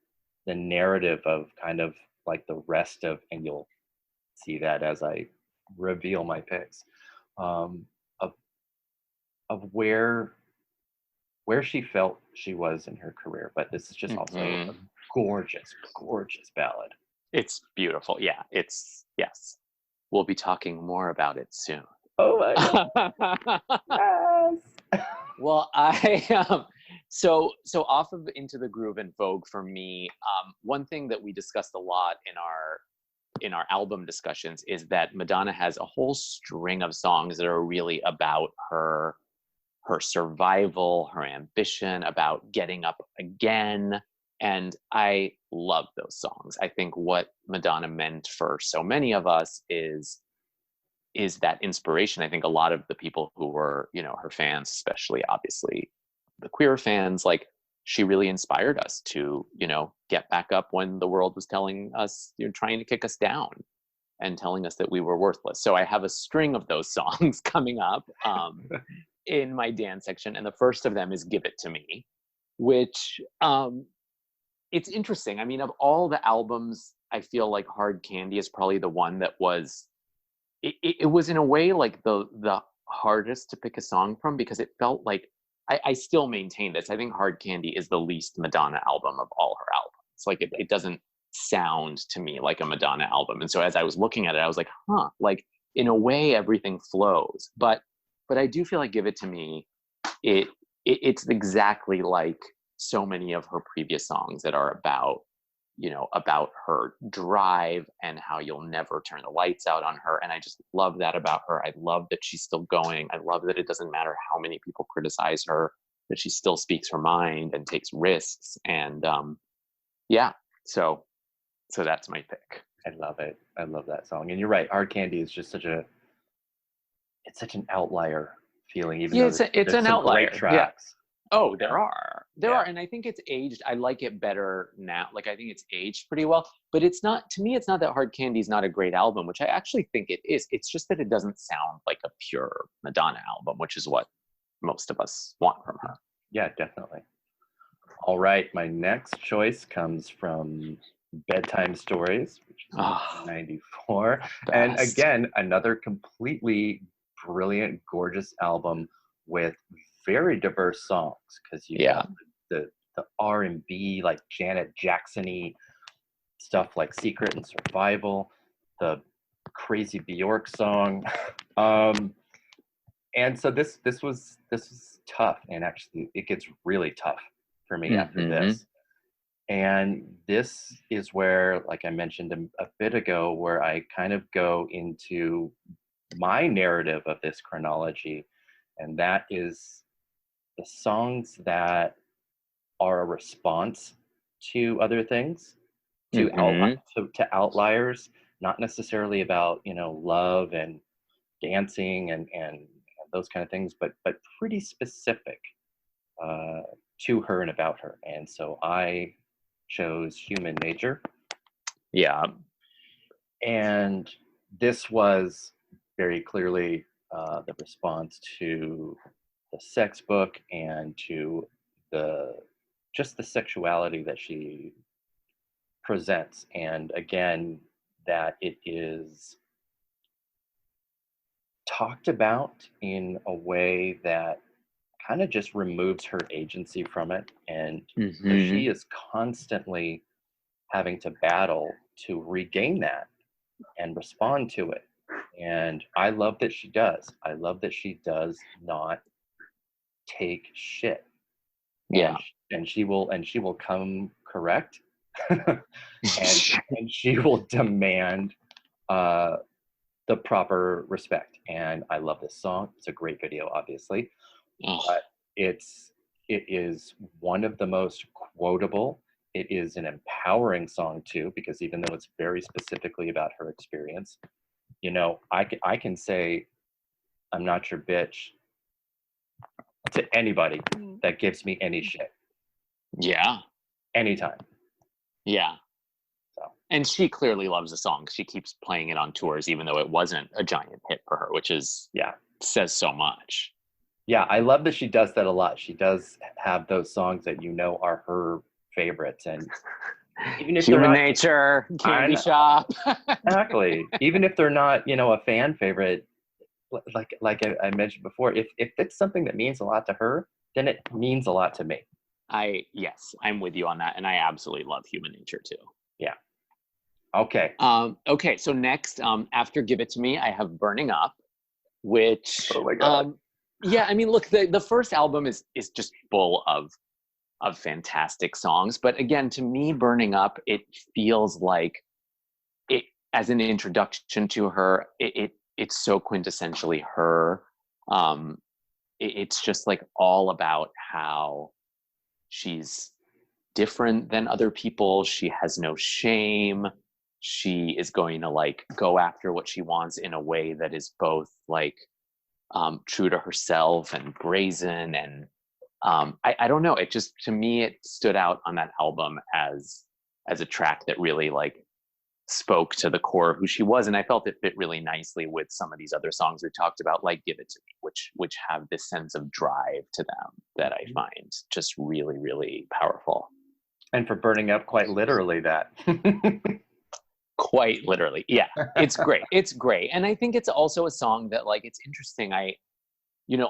narrative of kind of like the rest of, and you'll see that as I reveal my picks, um, of where she felt she was in her career. But this is just also a Hmm. gorgeous, gorgeous ballad. It's beautiful. Yeah. Yes. We'll be talking more about it soon. Oh my god, yes. Well, I so off of Into the Groove and Vogue for me, one thing that we discussed a lot in our album discussions is that Madonna has a whole string of songs that are really about her survival, her ambition, about getting up again. And I love those songs. I think what Madonna meant for so many of us is that inspiration. I think a lot of the people who were, her fans, especially obviously the queer fans, like she really inspired us to, get back up when the world was telling us, trying to kick us down and telling us that we were worthless. So I have a string of those songs coming up in my dance section. And the first of them is Give It to Me, which it's interesting. I mean, of all the albums, I feel like Hard Candy is probably the one that was it was in a way like the hardest to pick a song from, because it felt like I still maintain this. I think Hard Candy is the least Madonna album of all her albums. Like it doesn't sound to me like a Madonna album. And so as I was looking at it, I was like, like in a way everything flows. But I do feel like Give It to Me, it, it's exactly like so many of her previous songs that are about her drive and how you'll never turn the lights out on her. And I just love that about her. I love that she's still going. I love that it doesn't matter how many people criticize her, that she still speaks her mind and takes risks. And yeah, so that's my pick. I love it. I love that song. And you're right. Hard Candy is just it's such an outlier feeling, even Yeah, though it's there's an some great outlier. Yeah. tracks. Oh, Yeah. there Yeah. are, and I think it's aged. I like it better now. Like I think it's aged pretty well. But it's not, to me. It's not that Hard Candy is not a great album, which I actually think it is. It's just that it doesn't sound like a pure Madonna album, which is what most of us want from her. Yeah, definitely. All right. My next choice comes from Bedtime Stories, which is Oh, 1994. And best. again, another completely brilliant, gorgeous album with very diverse songs, because you Yeah. got the R&B, like Janet Jackson-y stuff like Secret and Survival, the crazy Bjork song. um, and so this was tough, and actually it gets really tough for me after Mm-hmm. this. And this is where, like I mentioned a bit ago, where I kind of go into my narrative of this chronology, and that is the songs that are a response to other things, Mm-hmm. to outliers, not necessarily about love and dancing and those kind of things, but pretty specific uh, to her and about her. And so I chose Human Nature, Yeah. and this was very clearly the response to the sex book and to the just the sexuality that she presents, and again that it is talked about in a way that kind of just removes her agency from it. And so Mm-hmm. she is constantly having to battle to regain that and respond to it. And I love that she does. I love that she does not take shit. Yeah. And she will come correct. and and she will demand uh, the proper respect. And I love this song. It's a great video, obviously, Oh, but it is one of the most quotable. It is an empowering song too, because even though it's very specifically about her experience, you know, I can say I'm not your bitch to anybody that gives me any shit yeah, anytime. yeah. So And she clearly loves the song. She keeps playing it on tours, even though it wasn't a giant hit for her, which is yeah, says so much. yeah, I love that she does that a lot. She does have those songs that you know are her favorites, and even if they're Human not, Nature, I Candy know, Shop. exactly. Even if they're not, you know, a fan favorite, like I mentioned before, if it's something that means a lot to her, then it means a lot to me. Yes, I'm with you on that, and I absolutely love Human Nature too. Yeah. Okay. Okay, so next, after Give It to Me, I have Burning Up, which, Oh my God. yeah, I mean, look, the first album is just full of fantastic songs, but again, to me, Burning Up, it feels like it as an introduction to her. It's so quintessentially her. Um, it's just like all about how she's different than other people. She has no shame. She is going to like go after what she wants in a way that is both like true to herself and brazen. And I don't know. It just, to me, it stood out on that album as a track that really like spoke to the core of who she was, and I felt it fit really nicely with some of these other songs we talked about, like Give It to Me, which have this sense of drive to them that I find just really, really powerful. And for Burning Up, quite literally that. Quite literally, yeah. It's great. It's great, and I think it's also a song that, like, it's interesting.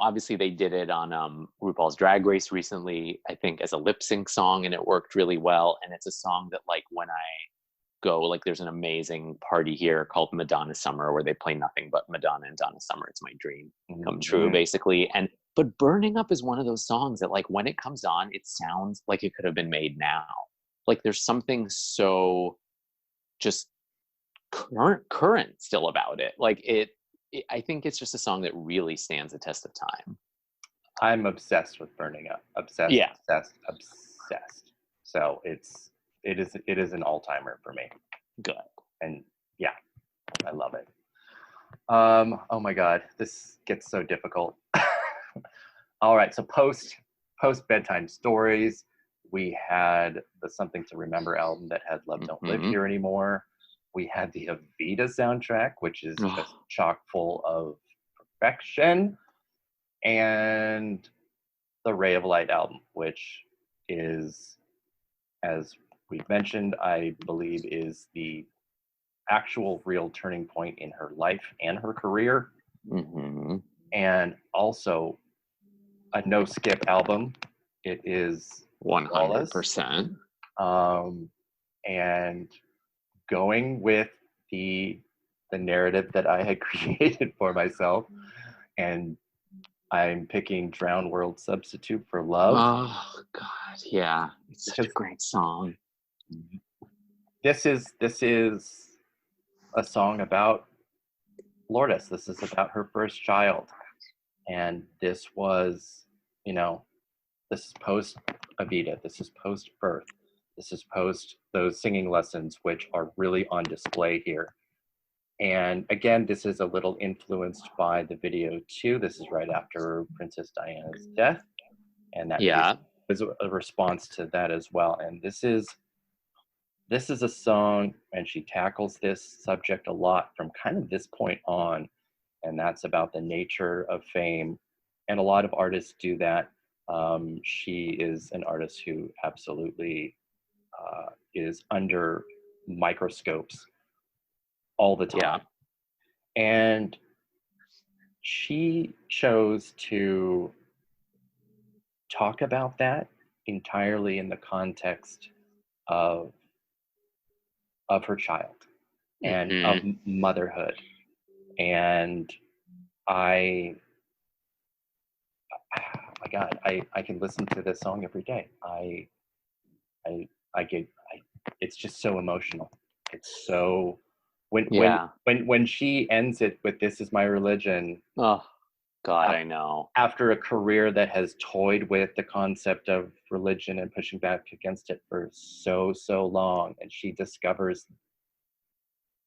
Obviously they did it on RuPaul's Drag Race recently, I think, as a lip sync song, and it worked really well. And it's a song that, like, when I go, like, there's an amazing party here called Madonna Summer where they play nothing but Madonna and Donna Summer. It's my dream come true, Mhm. basically. But Burning Up is one of those songs that, like, when it comes on, it sounds like it could have been made now. Like, there's something so just current still about it. Like, I think it's just a song that really stands the test of time. I'm obsessed with Burning Up. Obsessed, Yeah, obsessed, obsessed. So it is an all-timer for me. good. And yeah, I love it. Oh my God, this gets so difficult. All right, so post bedtime stories, we had the Something to Remember album that had Love Don't Live Mhm. Here Anymore. We had the Evita soundtrack, which is just chock full of perfection, and the Ray of Light album, which is, as we've mentioned, I believe is the actual real turning point in her life and her career, Mhm. and also a no skip album. It is flawless. 100%. Um, and going with the narrative that I had created for myself, and I'm picking Drown World Substitute for Love. Oh God, yeah, it's such a Because great song. this is a song about Lourdes. This is about her first child, and this was, you know, this is post Evita. This is post birth. This is post those singing lessons, which are really on display here. And again, this is a little influenced by the video too. This is right after Princess Diana's death, and that video Yeah, was a response to that as well. And this is a song, and she tackles this subject a lot from kind of this point on, and that's about the nature of fame. And a lot of artists do that. She is an artist who absolutely is under microscopes all the yeah. time. And she chose to talk about that entirely in the context of of her child and of Mhm. motherhood. And I, oh my God, I can listen to this song every day. I, I get, it's just so emotional. It's so when when Yeah. when she ends it with "This is my religion," Oh God, af- I know. after a career that has toyed with the concept of religion and pushing back against it for so long, and she discovers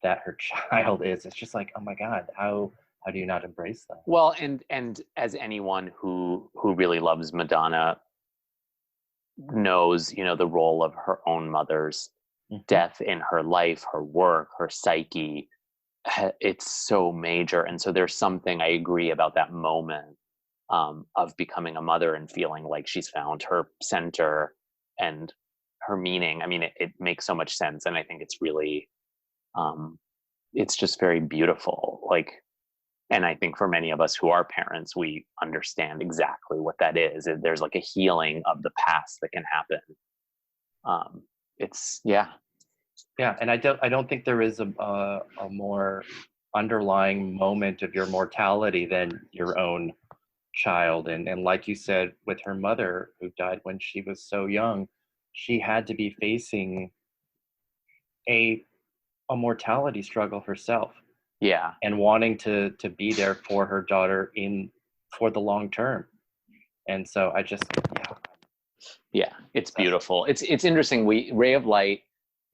that her child is, it's just like, oh my God, how do you not embrace that? Well, and as anyone who really loves Madonna knows, the role of her own mother's Hmm. death in her life, her work, her psyche, it's so major. And so there's something, I agree, about that moment, of becoming a mother and feeling like she's found her center and her meaning. I mean, it makes so much sense, and I think it's really, um, it's just very beautiful. Like, and I think for many of us who are parents, we understand exactly what that is. There's like a healing of the past that can happen. Um, it's yeah. Yeah, and I don't think there is a more underlying moment of your mortality than your own child. And like you said, with her mother who died when she was so young, she had to be facing a a mortality struggle herself, Yeah. and wanting to be there for her daughter in for the long term. And so I just, yeah, Yeah, it's obsessed. beautiful. It's interesting. Ray of Light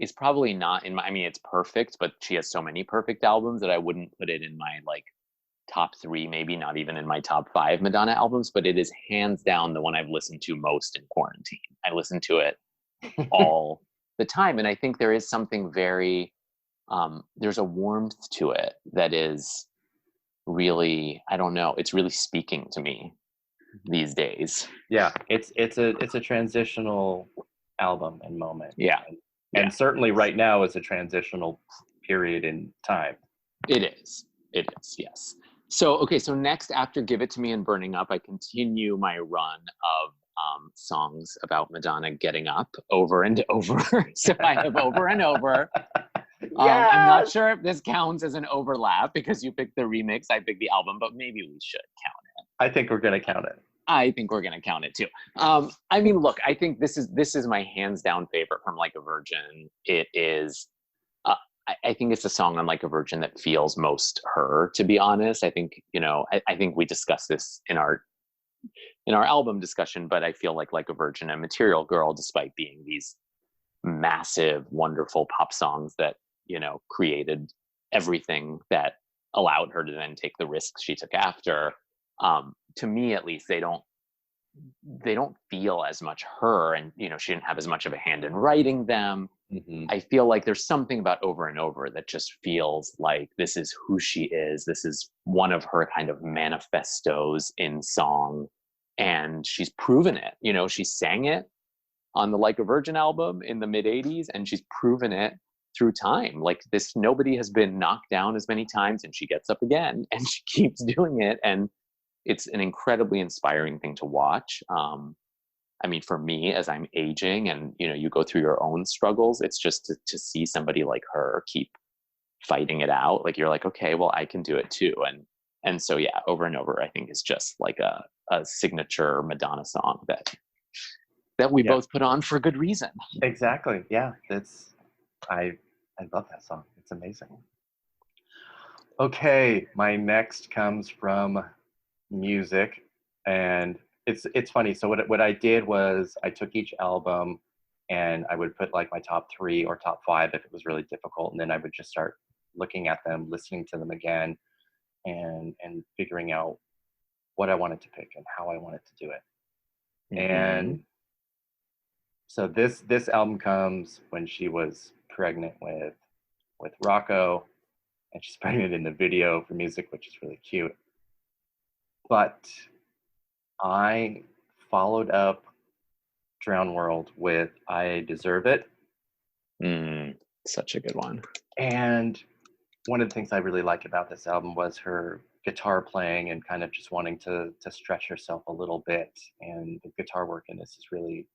is probably not in my. I mean, it's perfect, but she has so many perfect albums that I wouldn't put it in my like top three, maybe not even in my top five Madonna albums. But it is hands down the one I've listened to most in quarantine. I listen to it all the time, and I think there is something very. There's a warmth to it that is really, I don't know. It's really speaking to me these days. Yeah, it's a transitional album and moment. Yeah, yeah. And certainly right now is a transitional period in time. It is. It is, yes. So, okay, so next after Give It To Me and Burning Up, I continue my run of songs about Madonna getting up over and over. So I have Over and Over. I'm not Yes. sure if this counts as an overlap because you picked the remix, I picked the album, but maybe we should count it. I think we're gonna count it. I think we're gonna count it too. I mean, look, I think this is my hands down favorite from Like a Virgin. It is I think it's a song on Like a Virgin that feels most her, to be honest. I think, I think we discussed this in our album discussion, but I feel like a Virgin and Material Girl, despite being these massive, wonderful pop songs that, created everything that allowed her to then take the risks she took after. To me, at least, they don't feel as much her, and she didn't have as much of a hand in writing them. Hmm. I feel like there's something about Over and Over that just feels like this is who she is. This is one of her kind of manifestos in song. And she's proven it. She sang it on the Like a Virgin album in the mid 80s, and she's proven it through time. Like this, nobody has been knocked down as many times, and she gets up again and she keeps doing it. And it's an incredibly inspiring thing to watch. I mean, for me, as I'm aging and you go through your own struggles, it's just to see somebody like her keep fighting it out. Like you're like, okay, well, I can do it too. And so yeah, Over and Over, I think is just like a signature Madonna song that we Yeah, both put on for good reason. exactly. Yeah, I love that song. It's amazing. Okay, my next comes from music, and it's funny. So what I did was I took each album and I would put like my top three or top five if it was really difficult, and then I would just start looking at them, listening to them again, and figuring out what I wanted to pick and how I wanted to do it. Mm-hmm. And so this album comes when she was pregnant with Rocco, and she's pregnant in the video for music, which is really cute. But I followed up Drown World with I Deserve It. Such a good one. And one of the things I really like about this album was her guitar playing and kind of just wanting to stretch herself a little bit. And the guitar work in this is really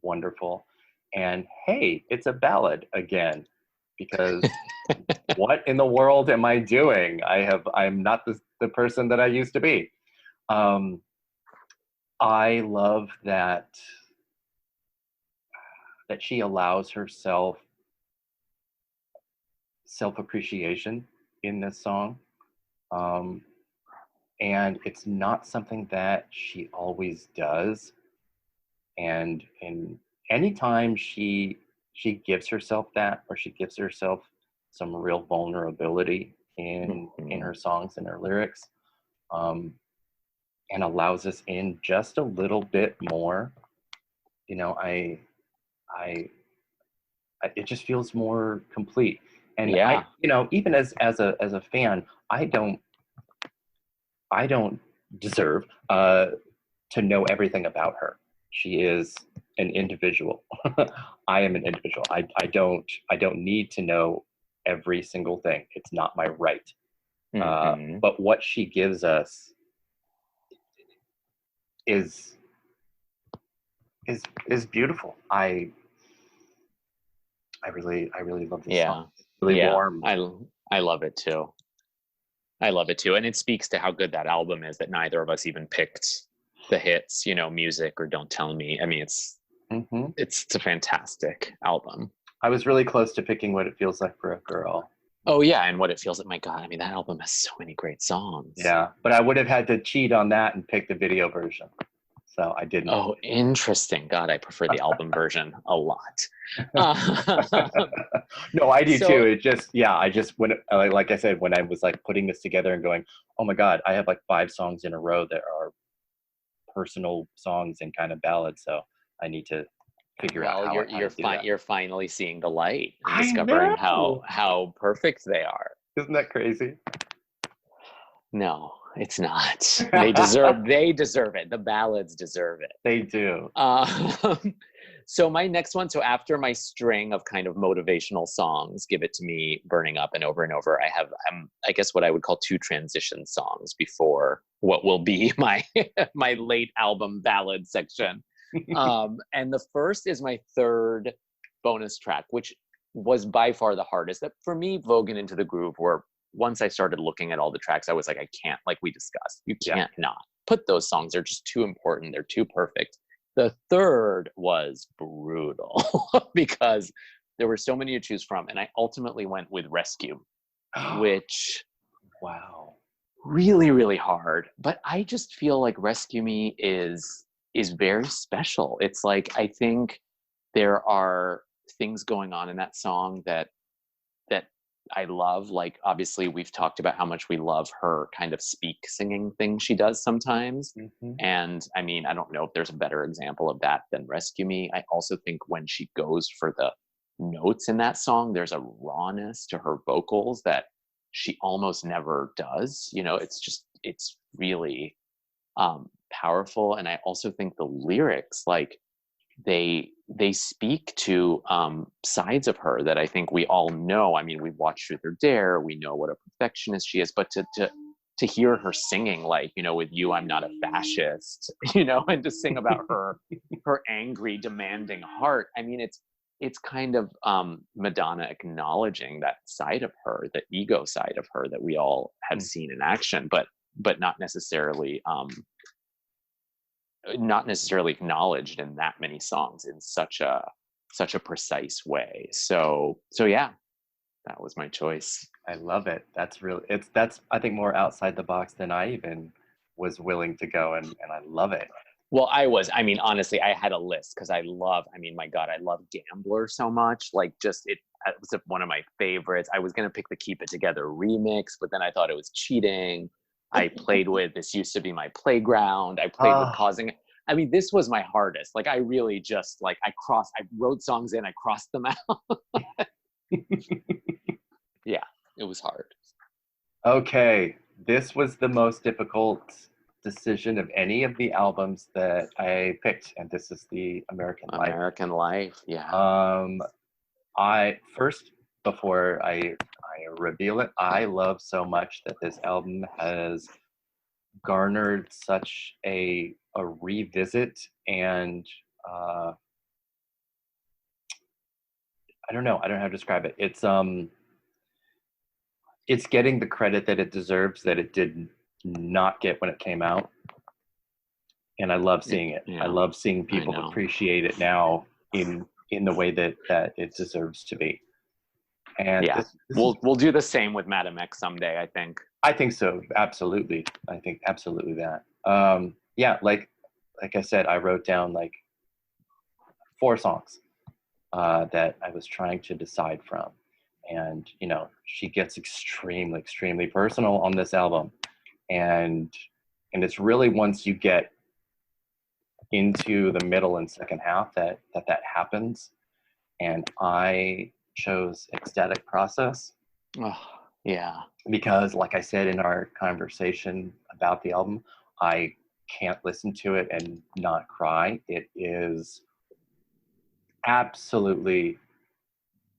wonderful. And hey, it's a ballad again, because what in the world am I doing? I'm not the person that I used to be. Um, I love that she allows herself self-appreciation in this song. Um, and it's not something that she always does. And anytime she gives herself that, or she gives herself some real vulnerability in Mhm. her songs and her lyrics, um, and allows us in just a little bit more, you know, I it just feels more complete. And I, Yeah. you know, even as a fan, I don't deserve to know everything about her. She is an individual. I am an individual. I don't need to know every single thing. It's not my right. Hmm. But what she gives us is is beautiful. I really love this song. Yeah. It's really Yeah. warm. I love it too. I love it too. And it speaks to how good that album is that neither of us even picked the hits, you know, music or Don't Tell Me. I mean, Hmm. it's a fantastic album. I was really close to picking What It Feels Like for a Girl. Oh yeah, and What It Feels Like. My God, I mean, that album has so many great songs. Yeah, but I would have had to cheat on that and pick the video version. So I didn't. Oh, interesting. God, I prefer the album version a lot. Uh, No, I do too. so It just, yeah, I just, when, like I said, when I was like putting this together and going, oh my God, I have like 5 songs in a row that are personal songs and kind of ballads. So I need to figure out well, how to do that. you're finally seeing the light and I discovering know. how perfect they are. Isn't that crazy? No, it's not. They deserve it. The ballads deserve it. They do. Um, so my next one, so after my string of kind of motivational songs, Give It to Me, Burning Up, and Over, I have I guess what I would call 2 transition songs before what will be my my late album ballad section. And the first is my third bonus track, which was by far the hardest. That for me, Vogue and Into the Groove were, once I started looking at all the tracks, I was like, I can't, like we discussed, you Yeah. can't not put those songs. They're just too important. They're too perfect. The third was brutal because there were so many to choose from. And I ultimately went with Rescue, which Wow. really, really hard. But I just feel like Rescue Me is very special. It's like, I think there are things going on in that song that I love. Like, obviously, we've talked about how much we love her kind of speak singing thing she does sometimes. Hmm. And I mean, I don't know if there's a better example of that than Rescue Me. I also think when she goes for the notes in that song, there's a rawness to her vocals that she almost never does. You know, it's really powerful. And I also think the lyrics, like, they speak to sides of her that I think we all know. I mean, we've watched Truth or Dare, we know what a perfectionist she is, but to hear her singing, like, you know, with You I'm Not a Fascist, you know, and to sing about her angry, demanding heart. I mean, it's kind of Madonna acknowledging that side of her, the ego side of her that we all have seen in action, but not necessarily acknowledged in that many songs in such a precise way. So yeah, that was my choice. I love it. That's I think more outside the box than I even was willing to go, and I love it. Well, I mean, honestly, I had a list because I mean, my God, I love Gambler so much. Like, just it was one of my favorites. I was going to pick the Keep It Together remix, but then I thought it was cheating. I played with This Used to Be My Playground. I played with Causing. I mean, this was my hardest. Like, I really just, like, I wrote songs in, I crossed them out. Yeah, it was hard. Okay, this was the most difficult decision of any of the albums that I picked, and this is the American Life, yeah. I first, before I reveal it, I love so much that this album has garnered such a revisit, and I don't know how to describe it. It's getting the credit that it deserves that it did not get when it came out, and I love seeing it. Yeah, I love seeing people appreciate it now in the way that it deserves to be. And Yeah. this is, We'll do the same with Madam X someday, I think. I think so. Absolutely. I think absolutely that. Yeah, like I said, I wrote down like 4 songs that I was trying to decide from. And, you know, she gets extremely, extremely personal on this album. And it's really once you get into the middle and second half that happens. And I chose Ecstatic Process Oh, yeah. because, like I said in our conversation about the album, I can't listen to it and not cry. It is absolutely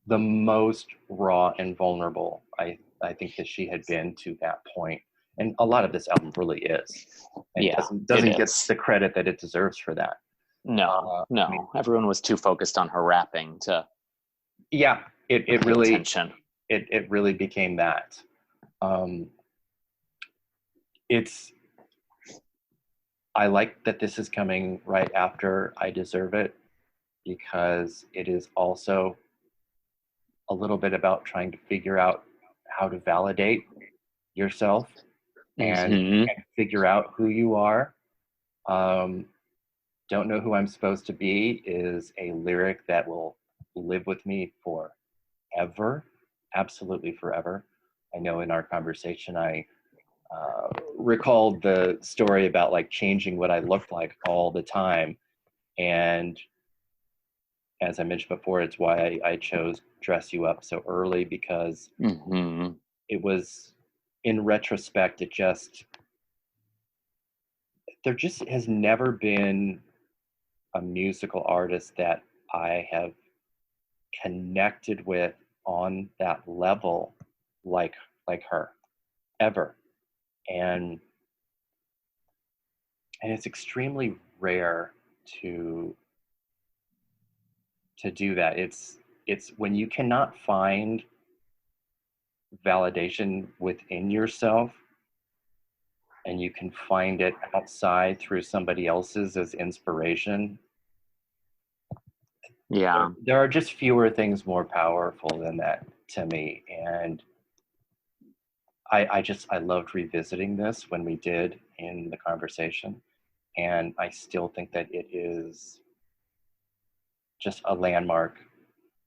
the most raw and vulnerable I think that she had been to that point. And a lot of this album really is. And Yeah, it doesn't get is. the credit that it deserves for that. No, I mean, no. Everyone was too focused on her rapping to yeah, it pay really attention. it really became that. Um, it's I like that this is coming right after I Deserve It because it is also a little bit about trying to figure out how to validate yourself and Hmm. figure out who you are. Um, Don't Know Who I'm Supposed to Be is a lyric that will live with me forever, absolutely forever. I know in our conversation I recalled the story about like changing what I looked like all the time. And as I mentioned before, it's why I chose Dress You Up so early because Hmm. it was, in retrospect, there just has never been a musical artist that I have connected with on that level like her ever. And it's extremely rare to do that. It's when you cannot find validation within yourself and you can find it outside through somebody else's as inspiration. Yeah. There are just fewer things more powerful than that to me. And I loved revisiting this when we did in the conversation. And I still think that it is just a landmark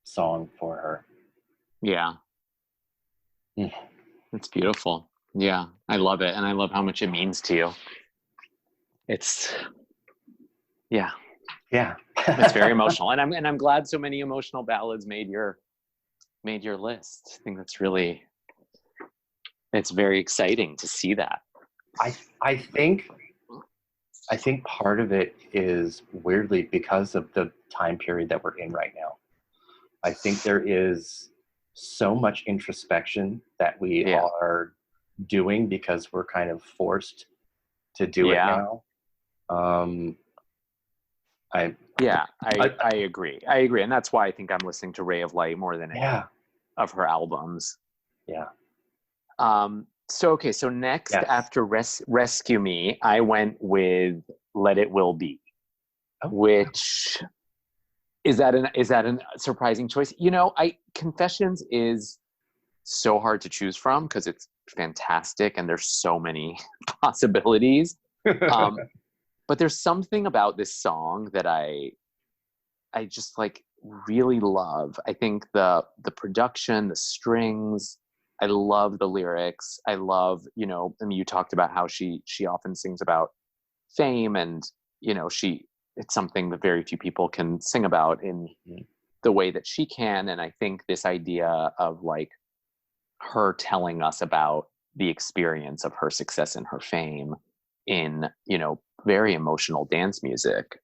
song for her. Yeah. Mm. It's beautiful. Yeah. I love it. And I love how much it means to you. It's yeah. Yeah. It's very emotional. And I'm glad so many emotional ballads made your list. I think it's very exciting to see that. I I think I think part of it is weirdly because of the time period that we're in right now. I think there is so much introspection that we Yeah. are doing because we're kind of forced to do it Yeah. now. Um, I, Yeah, I I agree. I agree. And that's why I think I'm listening to Ray of Light more than any yeah, of her albums. yeah, So okay, so next yes. after Rescue Me, I went with Let It Will Be, Oh, which is that a surprising choice? You know, I Confessions is so hard to choose from because it's fantastic and there's so many possibilities. Um, but there's something about this song that I just like really love. I think the production, the strings, I love the lyrics. I love, you know, I mean you talked about how she often sings about fame and, you know, it's something that very few people can sing about in the way that she can. And I think this idea of like her telling us about the experience of her success and her fame in, you know, very emotional dance music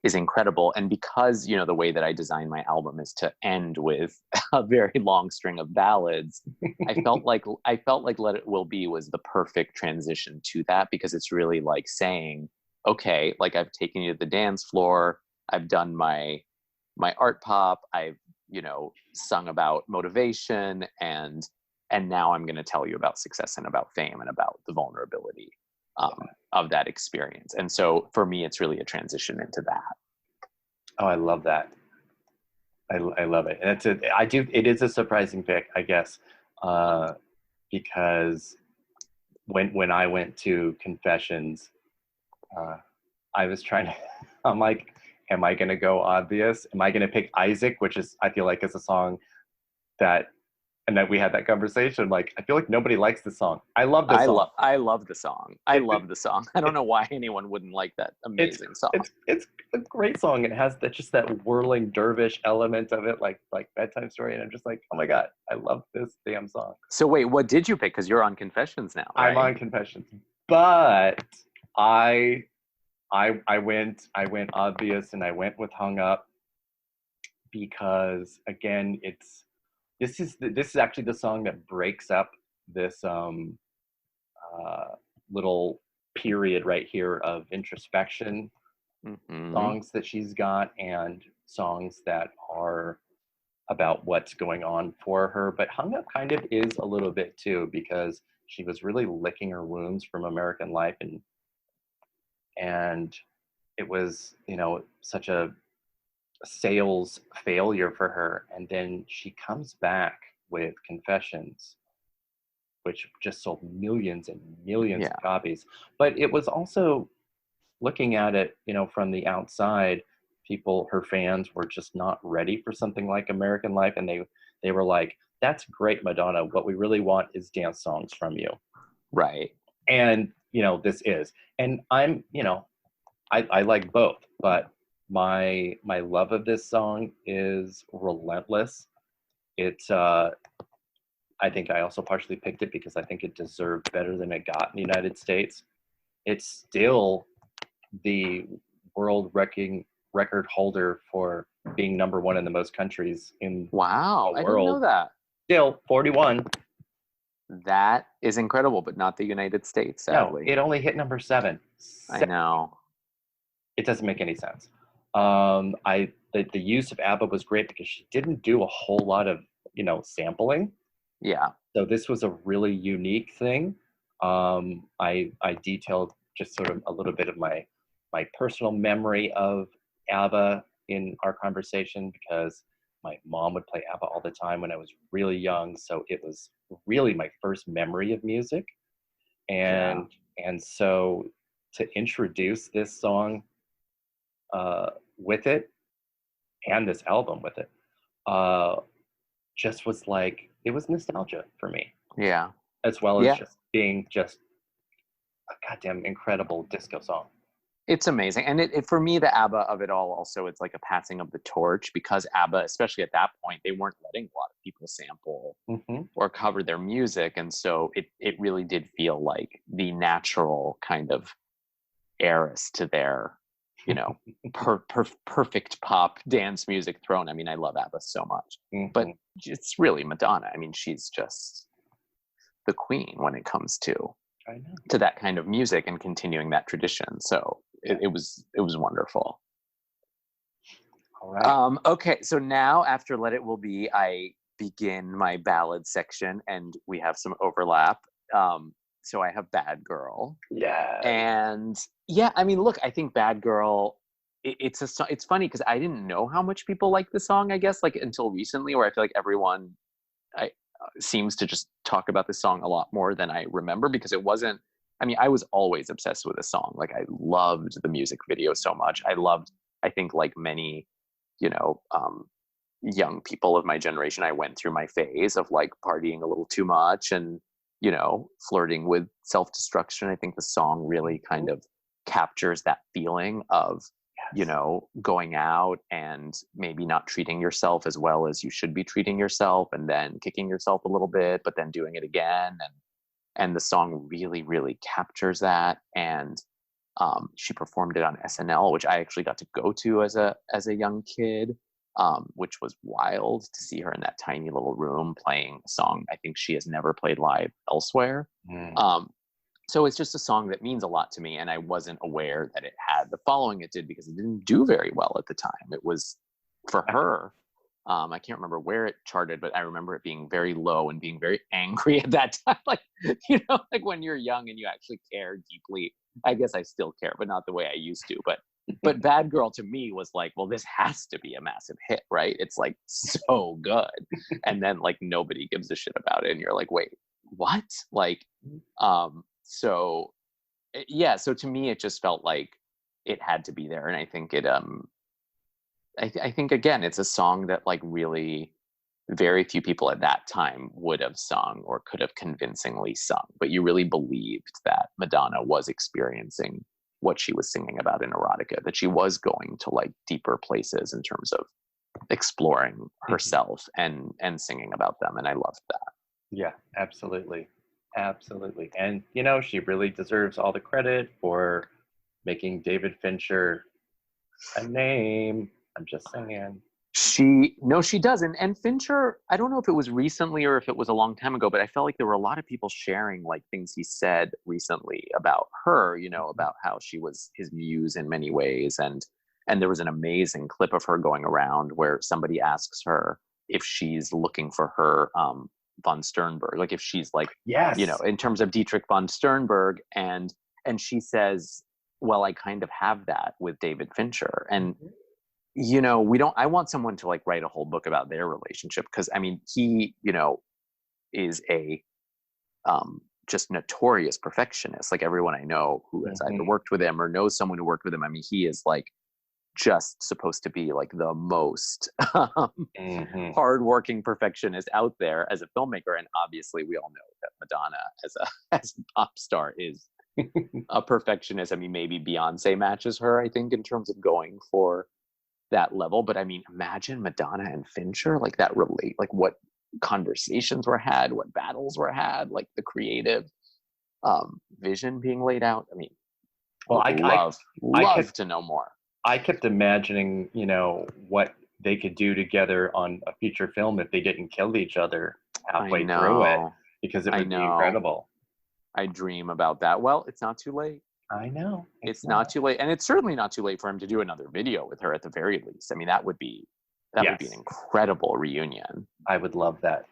is incredible. And because, you know, the way that I design my album is to end with a very long string of ballads, I felt like Let It Will Be was the perfect transition to that because it's really like saying, okay, like I've taken you to the dance floor, I've done my art pop, I've, you know, sung about motivation and now I'm going to tell you about success and about fame and about the vulnerability of that experience. And so for me, it's really a transition into that. oh, I love that. I love it. And it is a surprising pick, I guess, because when I went to confessions, uh, I was trying to, I'm like, am I going to go obvious? Am I going to pick Isaac, which is, I feel like is a song that, and then we had that conversation. Like, I feel like nobody likes this song. I love this song. I love the song. I It, love the song. I don't it, know why anyone wouldn't like that it's amazing song. it's a great song. It has just that whirling dervish element of it, like bedtime story. And I'm just like, oh my god, I love this damn song. So wait, what did you pick? Because you're on Confessions now, I'm right? on confessions, but I I went obvious and I went with hung up because again this is actually the song that breaks up this uh, little period right here of introspection Mm-hmm. songs that she's got and songs that are about what's going on for her. But Hung Up kind of is a little bit too, because she was really licking her wounds from American life, and it was, such a sales failure for her. And then she comes back with Confessions, which just sold millions and millions Yeah. of copies. But it was also, looking at it, from the outside, her fans were just not ready for something like American Life, and they were like, "That's great, Madonna. What we really want is dance songs from you." Right. And this is, and I like both, but my love of this song is relentless. It's I think I also partially picked it because I think it deserved better than it got in the United States. It's still the record holder for being number one in the most countries in Wow. the I didn't know world. that. Still 41. That is incredible, but not the United States, No, sadly. it only hit number seven. I know. It doesn't make any sense. The use of ABBA was great because she didn't do a whole lot of sampling. Yeah. So this was a really unique thing. I detailed just sort of a little bit of my personal memory of ABBA in our conversation, because my mom would play ABBA all the time when I was really young. So it was really my first memory of music. Yeah. And so to introduce this song with it, and this album with it, uh, just was like, it was nostalgia for me, Yeah. as well as Yeah. just being just a goddamn incredible disco song. It's amazing. And for me, the ABBA of it all also, it's like a passing of the torch, because ABBA, especially at that point, they weren't letting a lot of people sample Mm-hmm. or cover their music. And so it really did feel like the natural kind of heiress to their, perfect pop dance music throne. I mean, I love ABBA so much, but Mm-hmm. it's really Madonna. I mean, she's just the queen when it comes I know. to that kind of music and continuing that tradition. So it was wonderful. All right. Okay, so now after Let It Will Be, I begin my ballad section, and we have some overlap. So I have Bad Girl, Yeah. and yeah, I mean, look, I think Bad Girl. It's funny because I didn't know how much people like the song, I guess, like until recently, where I feel like everyone seems to just talk about this song a lot more than I remember, because it wasn't. I mean, I was always obsessed with this song. Like, I loved the music video so much. I think, like many, you know, um, young people of my generation, I went through my phase of like partying a little too much and, flirting with self-destruction. I think the song really kind of captures that feeling of, Yes. going out and maybe not treating yourself as well as you should be treating yourself, and then kicking yourself a little bit, but then doing it again. And the song really, really captures that. And she performed it on SNL, which I actually got to go to as a young kid, which was wild to see her in that tiny little room playing a song I think she has never played live elsewhere. Mm. So it's just a song that means a lot to me, and I wasn't aware that it had the following it did, because it didn't do very well at the time. It was, for her, I can't remember where it charted, but I remember it being very low and being very angry at that time. Like, like when you're young and you actually care deeply. I guess I still care, but not the way I used to. But But Bad Girl to me was like, well, this has to be a massive hit, right? It's like so good. And then like nobody gives a shit about it. And you're like, wait, what? Like, so yeah, so to me it just felt like it had to be there. And I think it I think again, it's a song that like really very few people at that time would have sung or could have convincingly sung, but you really believed that Madonna was experiencing what she was singing about in erotica, that she was going to like deeper places in terms of exploring herself and singing about them. And I loved that. Yeah, absolutely. Absolutely. And, you know, she really deserves all the credit for making David Fincher a name. I'm just saying. She doesn't. And Fincher, I don't know if it was recently or if it was a long time ago, but I felt like there were a lot of people sharing like things he said recently about her, you know, about how she was his muse in many ways. And there was an amazing clip of her going around where somebody asks her if she's looking for her von Sternberg, like if she's like, Yes. you know, in terms of Dietrich von Sternberg, and she says, well, I kind of have that with David Fincher. And you know, I want someone to like write a whole book about their relationship, because I mean, he, you know, is a just notorious perfectionist. Like everyone I know who has either worked with him or knows someone who worked with him, I mean, he is like just supposed to be like the most hardworking perfectionist out there as a filmmaker. And obviously we all know that Madonna as a pop star is a perfectionist. I mean, maybe Beyonce matches her, I think, in terms of going for that level. But I mean, imagine Madonna and Fincher, like that relate, like what conversations were had, what battles were had, like the creative vision being laid out. I mean, well, I love to know more. I kept imagining, you know, what they could do together on a feature film if they didn't kill each other halfway through it, because it would be incredible. I dream about that. Well, it's not too late. I know. It's not too late. And it's certainly not too late for him to do another video with her at the very least. I mean, that would be an incredible reunion. I would love that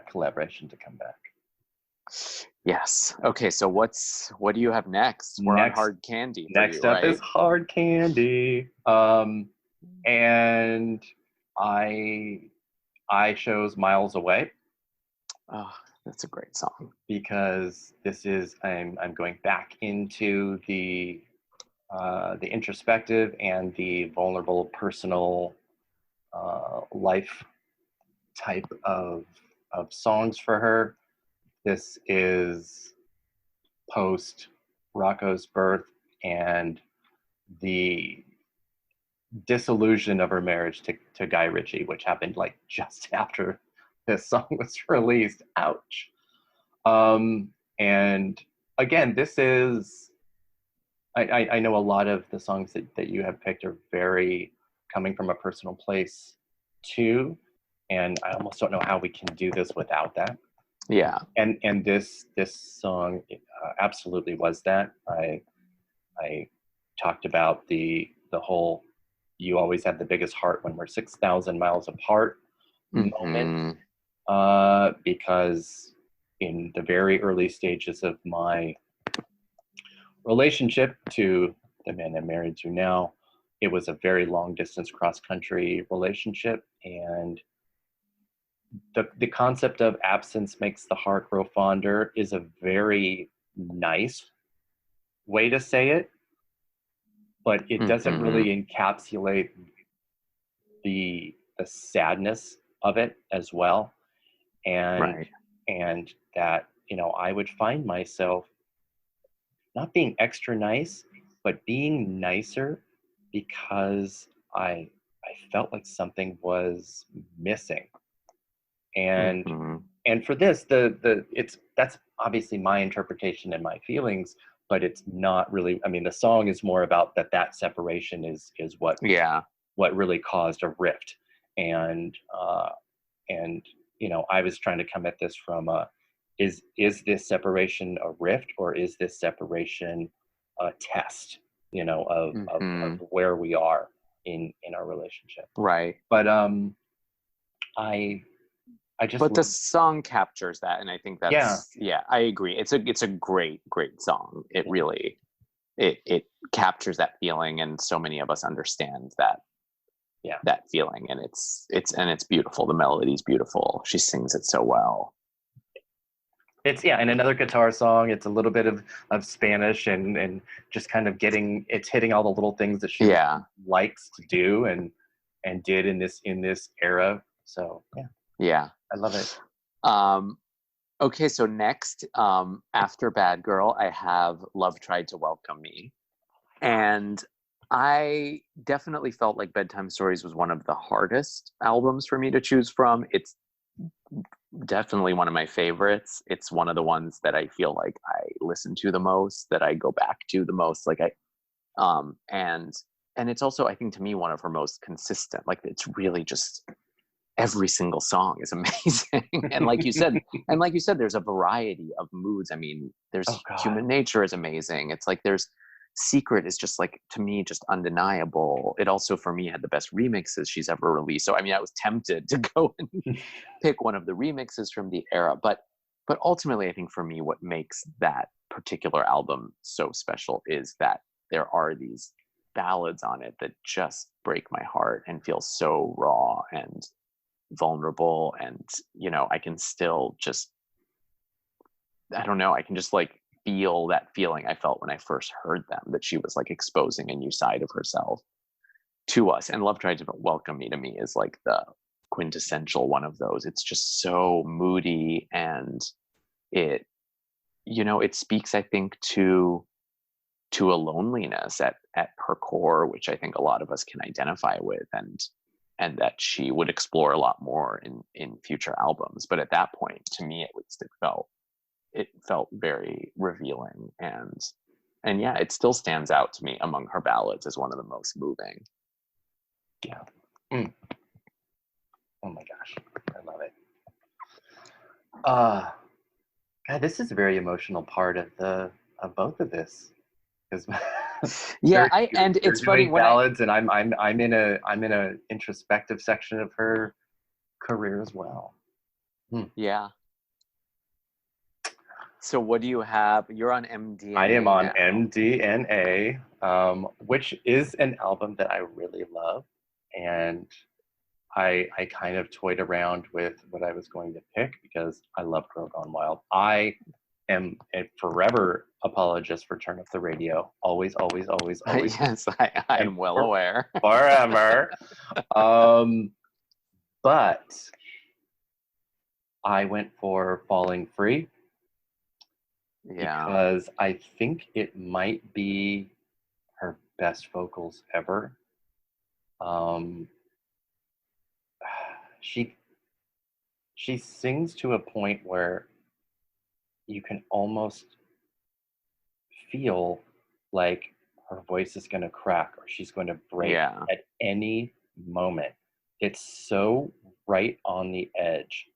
collaboration to come back. Yes. Okay, so what do you have next? We're on Hard Candy. Next up is Hard Candy. And I chose Miles Away. Oh, that's a great song. Because this is I'm going back into the introspective and the vulnerable personal life type of songs for her. This is post Rocco's birth and the disillusion of her marriage to Guy Ritchie, which happened like just after this song was released. Ouch. And again, this is, I know a lot of the songs that you have picked are very coming from a personal place too. And I almost don't know how we can do this without that. Yeah. And this song absolutely was that. I talked about the whole, you always have the biggest heart when we're 6,000 miles apart moment. Because in the very early stages of my relationship to the man I'm married to now, it was a very long distance cross country relationship. And the concept of absence makes the heart grow fonder is a very nice way to say it, but it doesn't really encapsulate the sadness of it as well. And and that, you know, I would find myself not being extra nice, but being nicer because I felt like something was missing. And for this, that's obviously my interpretation and my feelings, but it's not really, I mean, the song is more about that separation is what really caused a rift. And you know, I was trying to come at this from is this separation a rift, or is this separation a test, you know, of where we are in our relationship. Right. But I just, but the song captures that, and I think that's I agree. It's a great song. It really it captures that feeling, and so many of us understand that that feeling, and it's beautiful. The melody's beautiful. She sings it so well. It's and another guitar song. It's a little bit of Spanish and just kind of hitting all the little things that she likes to do and did in this era. So I love it. Okay, so next, after Bad Girl, I have Love Tried to Welcome Me. And I definitely felt like Bedtime Stories was one of the hardest albums for me to choose from. It's definitely one of my favorites. It's one of the ones that I feel like I listen to the most, that I go back to the most. Like and it's also, I think, to me, one of her most consistent. Like, it's really just every single song is amazing. and like you said, there's a variety of moods. I mean, there's Human Nature is amazing. It's like there's Secret is just, like, to me, just undeniable. It also, for me, had the best remixes she's ever released. So I mean, I was tempted to go and pick one of the remixes from the era, but ultimately, I think for me, what makes that particular album so special is that there are these ballads on it that just break my heart and feel so raw and vulnerable. And I can still just, I don't know, I can just, like, feel that feeling I felt when I first heard them, that she was, like, exposing a new side of herself to us. And Love Tried to Welcome Me, to me, is like the quintessential one of those. It's just so moody, and it speaks, I think, to a loneliness at her core, which I think a lot of us can identify with, and that she would explore a lot more in future albums. But at that point, to me at least, it felt very revealing, and it still stands out to me among her ballads as one of the most moving. Oh my gosh, I love it. God, this is a very emotional part of both of this, because it's funny when ballads, and I'm in a introspective section of her career as well. So what do you have? You're on MDNA. I am on now. MDNA, which is an album that I really love, and I kind of toyed around with what I was going to pick because I love Girl Gone Wild. I am a forever apologist for Turn Up the Radio. Always, always, always, always. Yes, I am well aware. Forever. But I went for Falling Free. Because I think it might be her best vocals ever. She sings to a point where you can almost feel like her voice is going to crack or she's going to break at any moment. It's so right on the edge.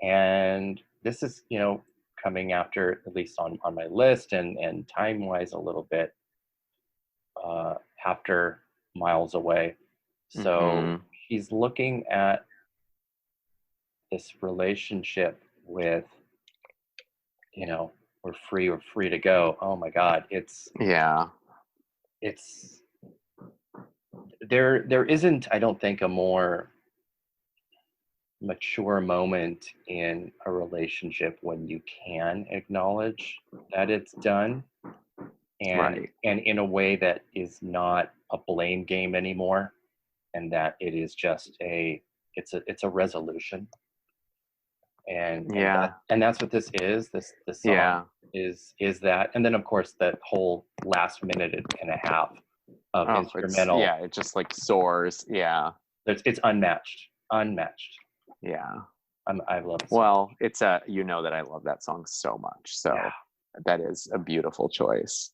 And this is, coming after, at least on my list and time-wise, a little bit after Miles Away. So she's looking at this relationship with, we're free to go. Oh my God. It's there isn't, I don't think, a more mature moment in a relationship when you can acknowledge that it's done, and in a way that is not a blame game anymore, and that it is just it's a resolution, and that's what this is. This song is that, and then of course that whole last minute and a half of instrumental, it just, like, soars. It's unmatched. I love it. Well, it's that I love that song so much. So that is a beautiful choice.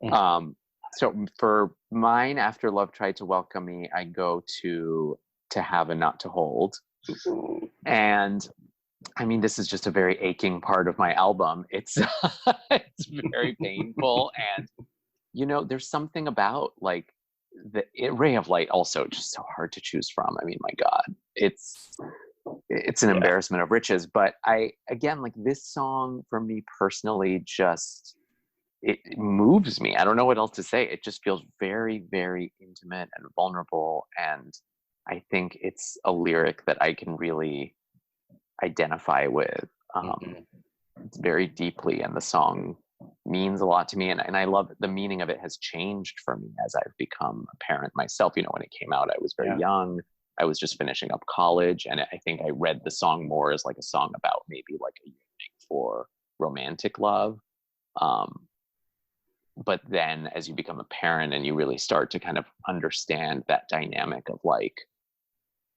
So for mine, after Love Tried to Welcome Me, I go to Have and Not to Hold. And I mean, this is just a very aching part of my album. It's very painful. And, there's something about, like, Ray of Light, also just so hard to choose from. I mean, my God, it's an embarrassment of riches. But again, like, this song for me personally just it moves me. I don't know what else to say. It just feels very, very intimate and vulnerable. And I think it's a lyric that I can really identify with. Mhm. It's very deeply, and the song means a lot to me. And I love the meaning of it has changed for me as I've become a parent myself. You know, when it came out, I was very Yeah. young. I was just finishing up college. And I think I read the song more as like a song about maybe like a yearning for romantic love. Um, but then as you become a parent and you really start to kind of understand that dynamic of like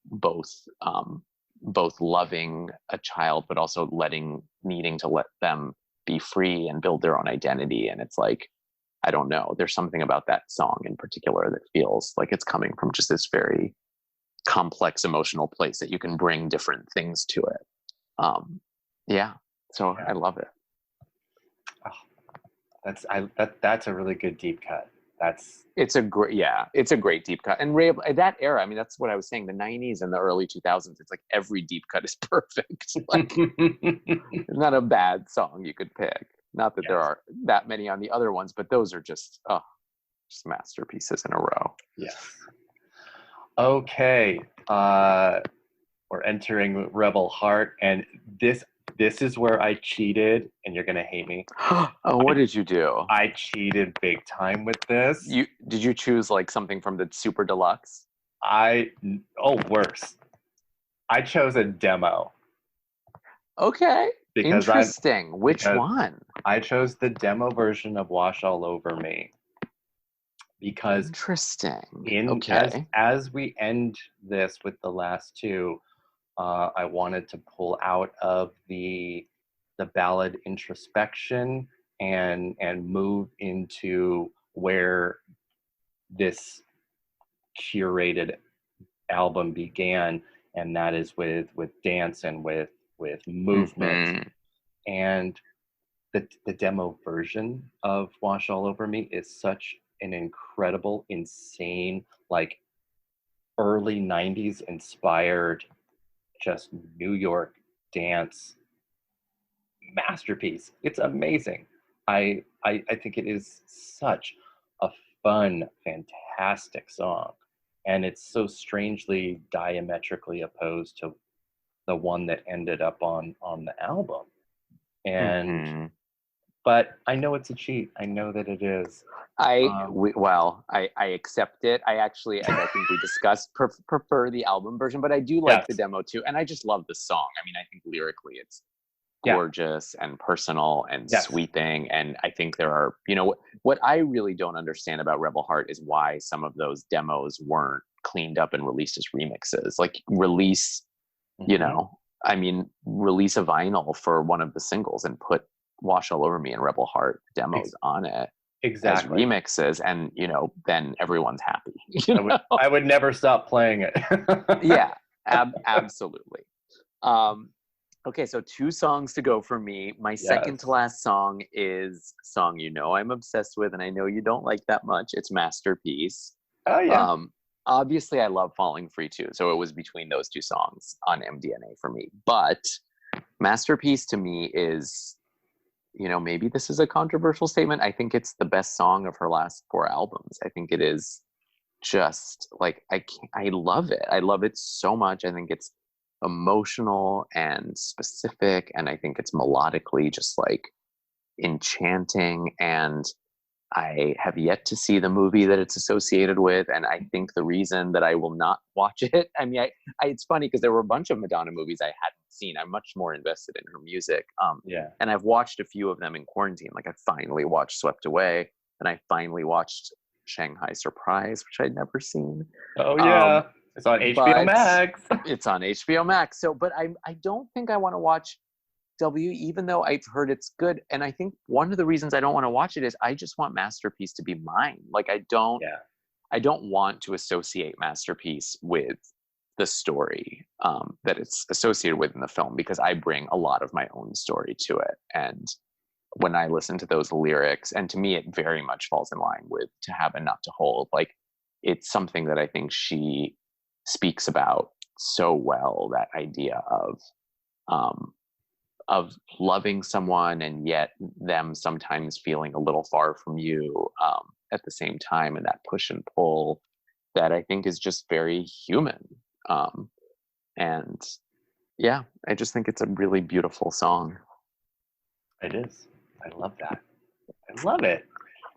both both loving a child but also needing to let them be free and build their own identity, and it's like, I don't know, there's something about that song in particular that feels like it's coming from just this very complex emotional place that you can bring different things to it. Yeah, so Yeah. I love it. That's a really good deep cut. That's It's a great, yeah, it's a great deep cut. And Ray, that era, I mean, that's what I was saying, the 90s and the early 2000s, it's like every deep cut is perfect. Like, it's not a bad song you could pick. Not that there yes. are that many on the other ones, but those are just, just masterpieces in a row. Yes. Okay. We're entering Rebel Heart, and this is where I cheated, and you're gonna hate me. Oh, what did you do? I cheated big time with this. Did you choose like something from the Super Deluxe? Worse. I chose a demo Okay, because interesting. Which one? I chose the demo version of Wash All Over Me because Interesting. in Okay. as we end this with the last two, I wanted to pull out of the ballad introspection and move into where this curated album began, and that is with dance and with movement. Mm-hmm. And the demo version of Wash All Over Me is such an incredible, insane, like early 90s inspired, just New York dance masterpiece. It's amazing. I think it is such a fun, fantastic song. And it's so strangely diametrically opposed to the one that ended up on the album. And Mm-hmm. but I know it's a cheat. I know that it is. I accept it. I actually, as I think we discussed, prefer the album version, but I do like the Yes. demo too. And I just love the song. I mean, I think lyrically it's Yeah. gorgeous and personal and Yes. sweeping. And I think there are, you know, what I really don't understand about Rebel Heart is why some of those demos weren't cleaned up and released as remixes. Like release, you Mhm. know, I mean, release a vinyl for one of the singles and put Wash All Over Me and Rebel Heart demos on it as Exactly. remixes, and you know, then everyone's happy. You know? I would never stop playing it. Yeah, absolutely. Okay, so two songs to go for me. My second to Yes. last song is a song you know I'm obsessed with, and I know you don't like that much. It's Masterpiece. Oh yeah. Obviously, I love Falling Free too, so it was between those two songs on MDNA for me. But Masterpiece to me is, you know, maybe this is a controversial statement. I think it's the best song of her last four albums. I think it is just like, I love it. I love it so much. I think it's emotional and specific, and I think it's melodically just like enchanting. And I have yet to see the movie that it's associated with, and I think the reason that I will not watch it, I mean, it's funny because there were a bunch of Madonna movies I hadn't seen. I'm much more invested in her music. Yeah. And I've watched a few of them in quarantine. Like I finally watched Swept Away, and I finally watched Shanghai Surprise, which I'd never seen. Oh yeah. It's on HBO Max. It's on HBO Max. So, but I don't think I want to watch even though I've heard it's good. And I think one of the reasons I don't want to watch it is I just want Masterpiece to be mine. Like I don't want to associate Masterpiece with the story that it's associated with in the film, because I bring a lot of my own story to it. And when I listen to those lyrics, and to me, it very much falls in line with To Have and Not to Hold. Like it's something that I think she speaks about so well, that idea of loving someone and yet them sometimes feeling a little far from you at the same time, and that push and pull that I think is just very human. And yeah, I just think it's a really beautiful song. It is. I love that. I love it.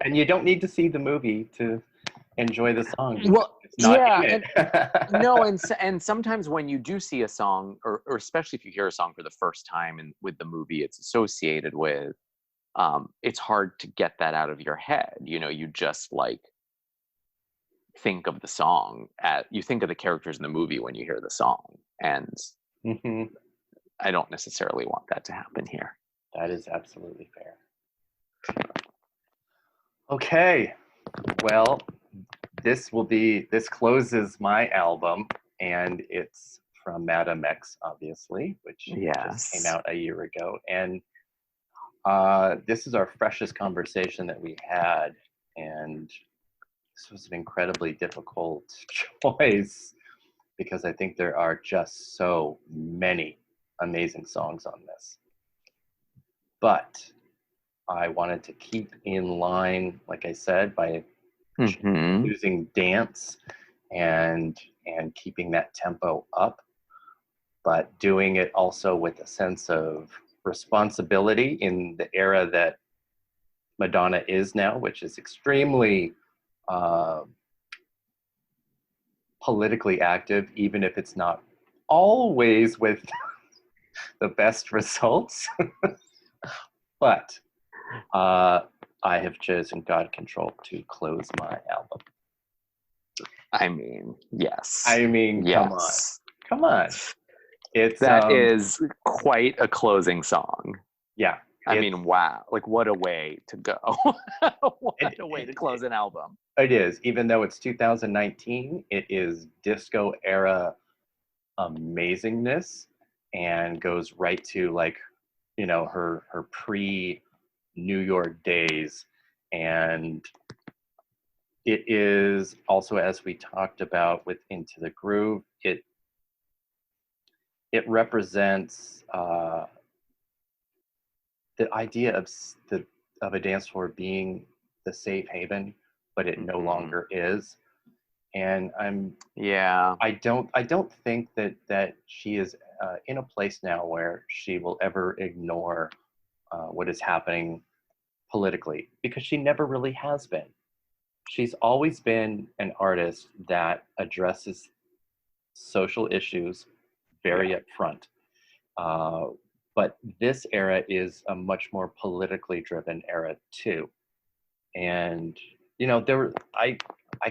And you don't need to see the movie to enjoy the song because Well, it's not yeah, in it. no, and sometimes when you do see a song, or especially if you hear a song for the first time and with the movie it's associated with, it's hard to get that out of your head. You know, you just like think of the song you think of the characters in the movie when you hear the song, and Mhm. I don't necessarily want that to happen here. That is absolutely fair. Okay. Well, this closes my album, and it's from Madame X, obviously, which just came Yes. out a year ago. And this is our freshest conversation that we had, and this was an incredibly difficult choice because I think there are just so many amazing songs on this. But I wanted to keep in line, like I said, by Mm-hmm. using dance and keeping that tempo up, but doing it also with a sense of responsibility in the era that Madonna is now, which is extremely uh, politically active, even if it's not always with the best results. But I have chosen God Control to close my album. I mean, yes. I mean, yes. Come on. It's that is quite a closing song. Yeah. I mean, wow. Like, what a way to go. What a way to close an album. It is. Even though it's 2019, it is disco era amazingness and goes right to, like, you know, her pre New York days. And it is also, as we talked about with Into the Groove, it represents the idea of a dance floor being the safe haven, but it no longer is. And I don't think that she is in a place now where she will ever ignore what is happening politically, because she never really has been. She's always been an artist that addresses social issues very upfront. But this era is a much more politically driven era too. And you know, I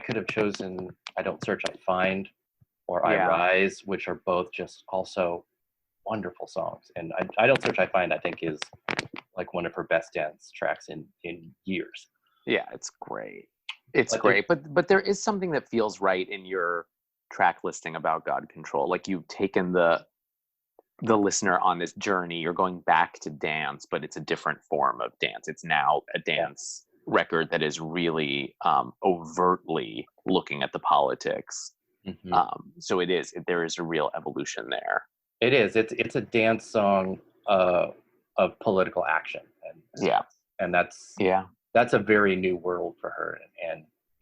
could have chosen I Don't Search, I Find, or I Rise, which are both just also wonderful songs. And I Don't Search, I Find, I think, is like one of her best dance tracks in years. Yeah, it's great. It's great. But there is something that feels right in your track listing about God Control. Like, you've taken the listener on this journey. You're going back to dance, but it's a different form of dance. It's now a dance record that is really overtly looking at the politics. So there is a real evolution there. It is. It's a dance song of political action, and that's a very new world for her,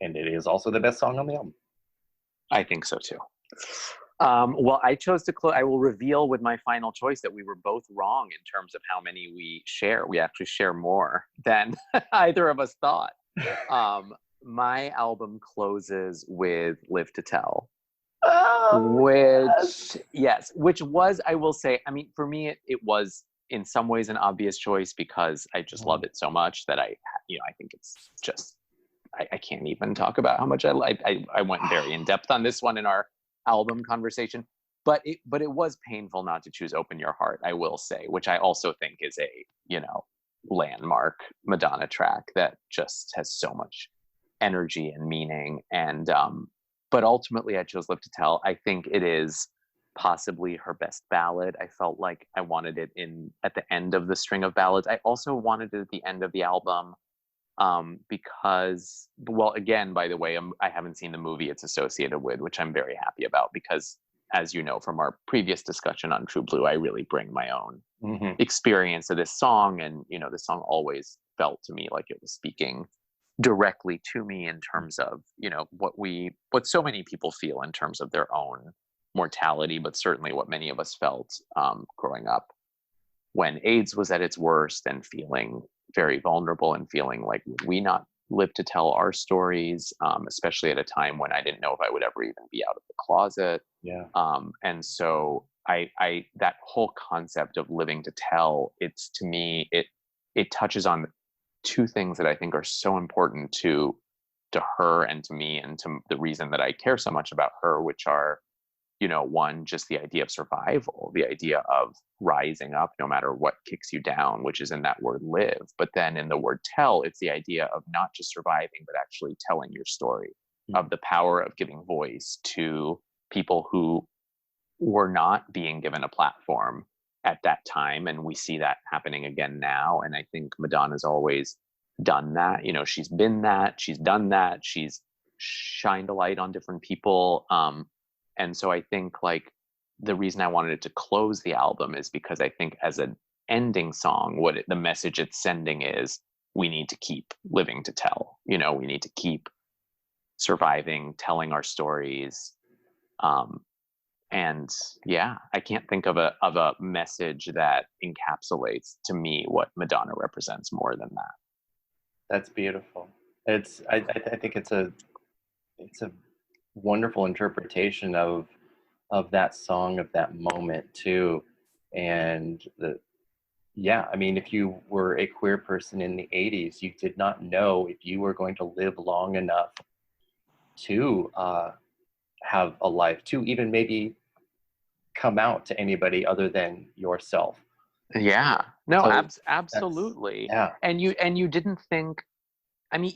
and it is also the best song on the album. I think so too. Well, I chose to close. I will reveal with my final choice that we were both wrong in terms of how many we share. We actually share more than either of us thought. My album closes with Live to Tell. Which was, I will say, I mean, for me, it was in some ways an obvious choice because I just love it so much that I think it's just, I can't even talk about how much I went very in depth on this one in our album conversation, but it was painful not to choose Open Your Heart, I will say, which I also think is a, landmark Madonna track that just has so much energy and meaning. And but ultimately I chose Live to Tell. I think it is possibly her best ballad. I felt like I wanted it at the end of the string of ballads. I also wanted it at the end of the album because, well, again, by the way, I haven't seen the movie it's associated with, which I'm very happy about, because as you know from our previous discussion on True Blue, I really bring my own Hmm. experience of this song. And, this song always felt to me like it was speaking directly to me in terms of, what so many people feel in terms of their own mortality, but certainly what many of us felt growing up when AIDS was at its worst, and feeling very vulnerable and feeling like, would we not live to tell our stories, especially at a time when I didn't know if I would ever even be out of the closet. Yeah. And so I that whole concept of living to tell, it's, to me, it touches on two things that I think are so important to her and to me, and to the reason that I care so much about her, which are, one, just the idea of survival, the idea of rising up no matter what kicks you down, which is in that word live. But then in the word tell, it's the idea of not just surviving, but actually telling your story, of the power of giving voice to people who were not being given a platform at that time. And we see that happening again now. And I think Madonna's always done that. She's been that, she's done that, she's shined a light on different people. And so I think, like, the reason I wanted it to close the album is because I think as an ending song, the message it's sending is, we need to keep living to tell. We need to keep surviving, telling our stories. And yeah, I can't think of a message that encapsulates, to me, what Madonna represents more than that. That's beautiful. I think it's a wonderful interpretation of that song, of that moment too. And I mean, if you were a queer person in the 80s, you did not know if you were going to live long enough to have a life, to even maybe come out to anybody other than yourself. Yeah, no, So absolutely. yeah. And you didn't think, I mean,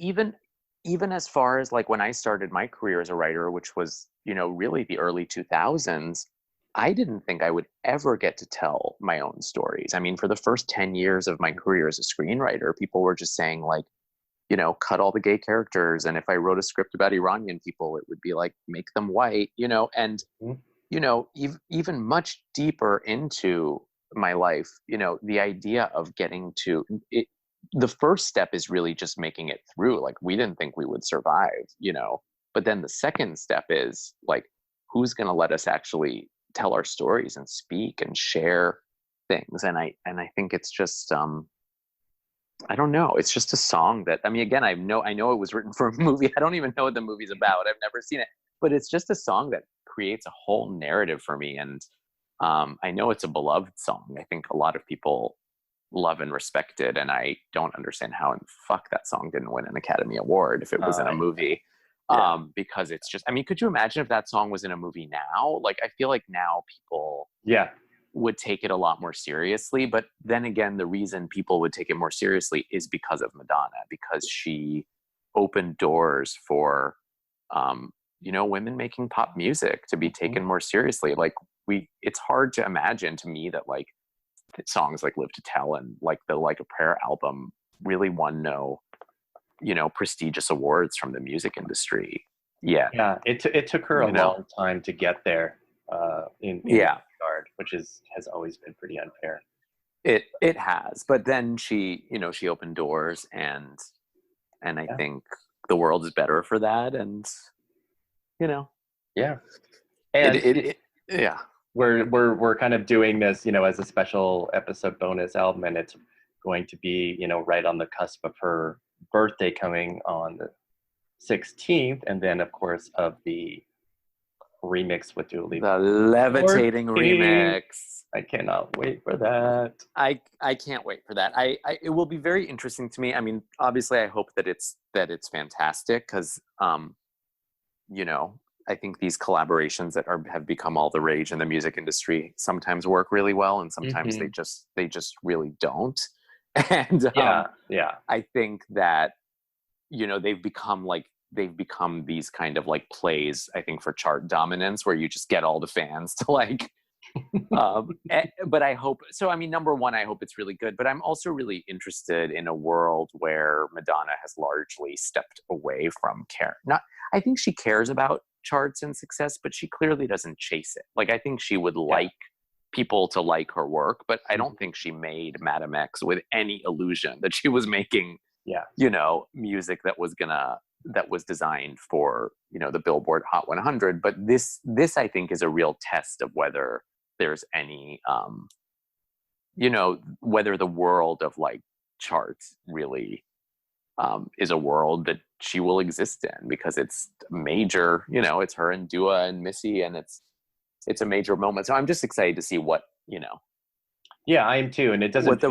even as far as, like, when I started my career as a writer, which was, really the early 2000s, I didn't think I would ever get to tell my own stories. I mean, for the first 10 years of my career as a screenwriter, people were just saying, like, cut all the gay characters. And if I wrote a script about Iranian people, it would be like, make them white, and, Mhm. Even much deeper into my life, the idea of getting to it, the first step is really just making it through. Like, we didn't think we would survive, but then the second step is, like, who's going to let us actually tell our stories and speak and share things. And I think it's just, I don't know. It's just a song that, I mean, again, I know it was written for a movie. I don't even know what the movie's about. I've never seen it, but it's just a song that creates a whole narrative for me. And I know it's a beloved song. I think a lot of people love and respect it. And I don't understand how in fuck that song didn't win an Academy Award if it was in a movie. Yeah. Because it's just, I mean, could you imagine if that song was in a movie now? Like, I feel like now people Yeah. would take it a lot more seriously. But then again, the reason people would take it more seriously is because of Madonna, because she opened doors for, women making pop music to be taken more seriously. Like, it's hard to imagine, to me, that, like, songs like Live to Tell and, like, the Like a Prayer album really won no, prestigious awards from the music industry. Yeah. Yeah. It took her a long time to get there in that regard, which has always been pretty unfair. It has, but then she opened doors, and I think the world is better for that. And Yeah. And yeah. we're kind of doing this, as a special episode bonus album, and it's going to be, right on the cusp of her birthday coming on the 16th, and then of course of the remix with Dua Lipa. The levitating 14. remix. I cannot wait for that. I can't wait for that. It will be very interesting to me. I mean, obviously I hope that it's fantastic, because I think these collaborations that have become all the rage in the music industry sometimes work really well, and sometimes they just really don't. And I think that they've become these kind of, like, plays, I think, for chart dominance, where you just get all the fans to, like, but I hope so. I mean, number one, I hope it's really good, but I'm also really interested in a world where Madonna has largely stepped away from care. Not, I think she cares about charts and success, but she clearly doesn't chase it. Like, I think she would like people to like her work, but I don't think she made Madam X with any illusion that she was making, you know, music that was designed for, you know, the Billboard Hot 100. But this I think is a real test of whether there's any, you know, whether the world of like charts really is a world that she will exist in, because it's major, you know, it's her and Dua and Missy, and it's a major moment. So I'm just excited to see what, you know. Yeah, I am too. And it doesn't what the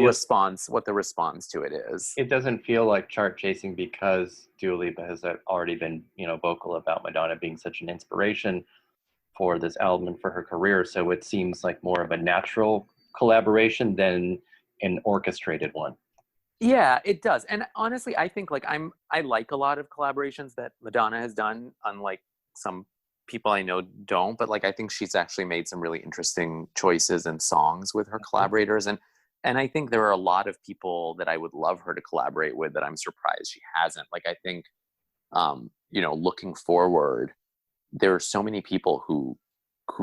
response to it is. It doesn't feel like chart chasing because Dua Lipa has already been, you know, vocal about Madonna being such an inspiration for this album and for her career. So it seems like more of a natural collaboration than an orchestrated one. Yeah, it does. And honestly, I think like I like a lot of collaborations that Madonna has done, unlike some people I know don't, but like I think she's actually made some really interesting choices and songs with her collaborators, and I think there are a lot of people that I would love her to collaborate with that I'm surprised she hasn't. Like, I think you know, looking forward, there are so many people who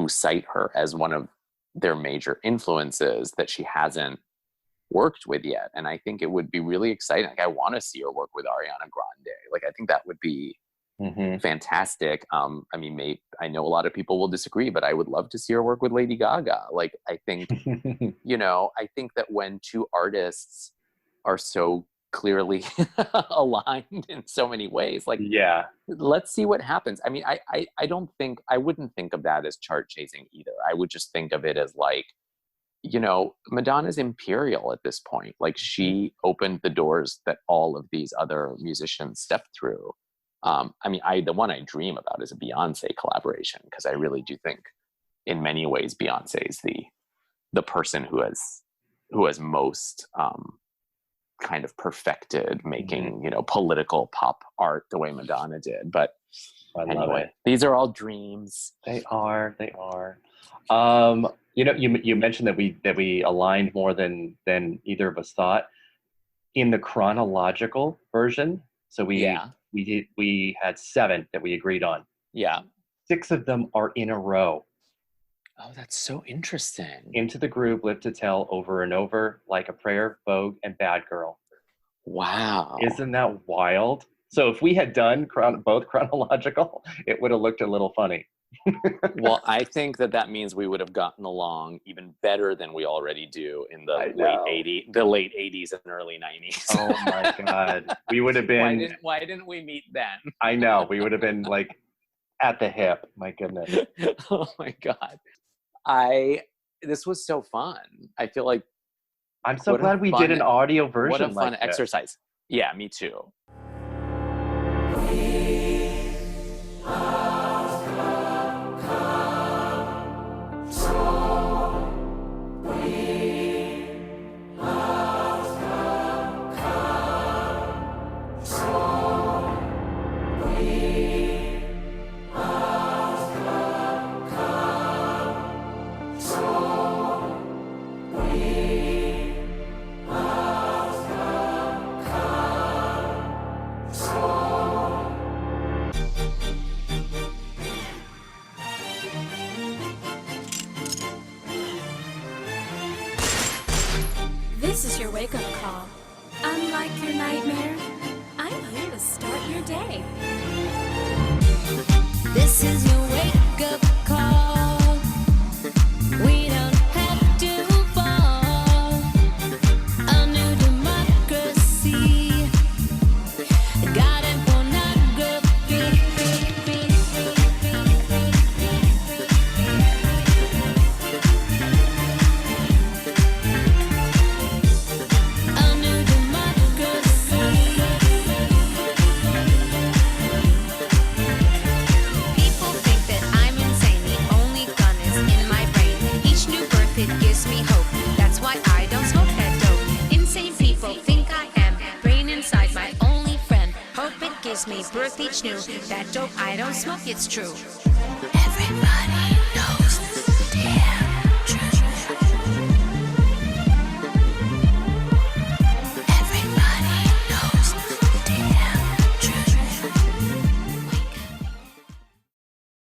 cite her as one of their major influences that she hasn't worked with yet, and I think it would be really exciting. Like, I want to see her work with Ariana Grande. Like, I think that would be fantastic. I mean, I know a lot of people will disagree, but I would love to see her work with Lady Gaga. Like, I think, you know, I think that when two artists are so clearly aligned in so many ways, like, let's see what happens. I mean, I wouldn't think of that as chart chasing either. I would just think of it as like, you know, Madonna's imperial at this point. Like, she opened the doors that all of these other musicians stepped through. I mean, the one I dream about is a Beyonce collaboration, because I really do think in many ways Beyonce is the person who has most kind of perfected making, you know, political pop art the way Madonna did. But anyway, these are all dreams. They are. You know, you mentioned that we aligned more than either of us thought in the chronological version. So we had 7 that we agreed on. Yeah. 6 of them are in a row. Oh, that's so interesting. Into the Groove, Live to Tell, Over and Over, Like a Prayer, Vogue, and Bad Girl. Wow. Isn't that wild? So if we had done both chronological, it would have looked a little funny. Well, I think that means we would have gotten along even better than we already do in the late 80s and early 90s. Oh my God. We would have been... Why didn't we meet then? I know. We would have been like at the hip. My goodness. Oh my God. This was so fun. I feel like... I'm so glad we did an audio version. What a fun exercise. Yeah, me too. This is your wake-up call. Unlike your nightmare, I'm here to start your day. This is your wake-up call. We don't have to fall. A new democracy. God and pornography. A new democracy. People think that I'm insane. The only gun is in my brain. Each new birth, it gives me hope. That's why I don't smoke that dope. Insane people think I am. Brain inside, my only friend. Hope it gives me birth each new. That dope I don't smoke, it's true. Everybody.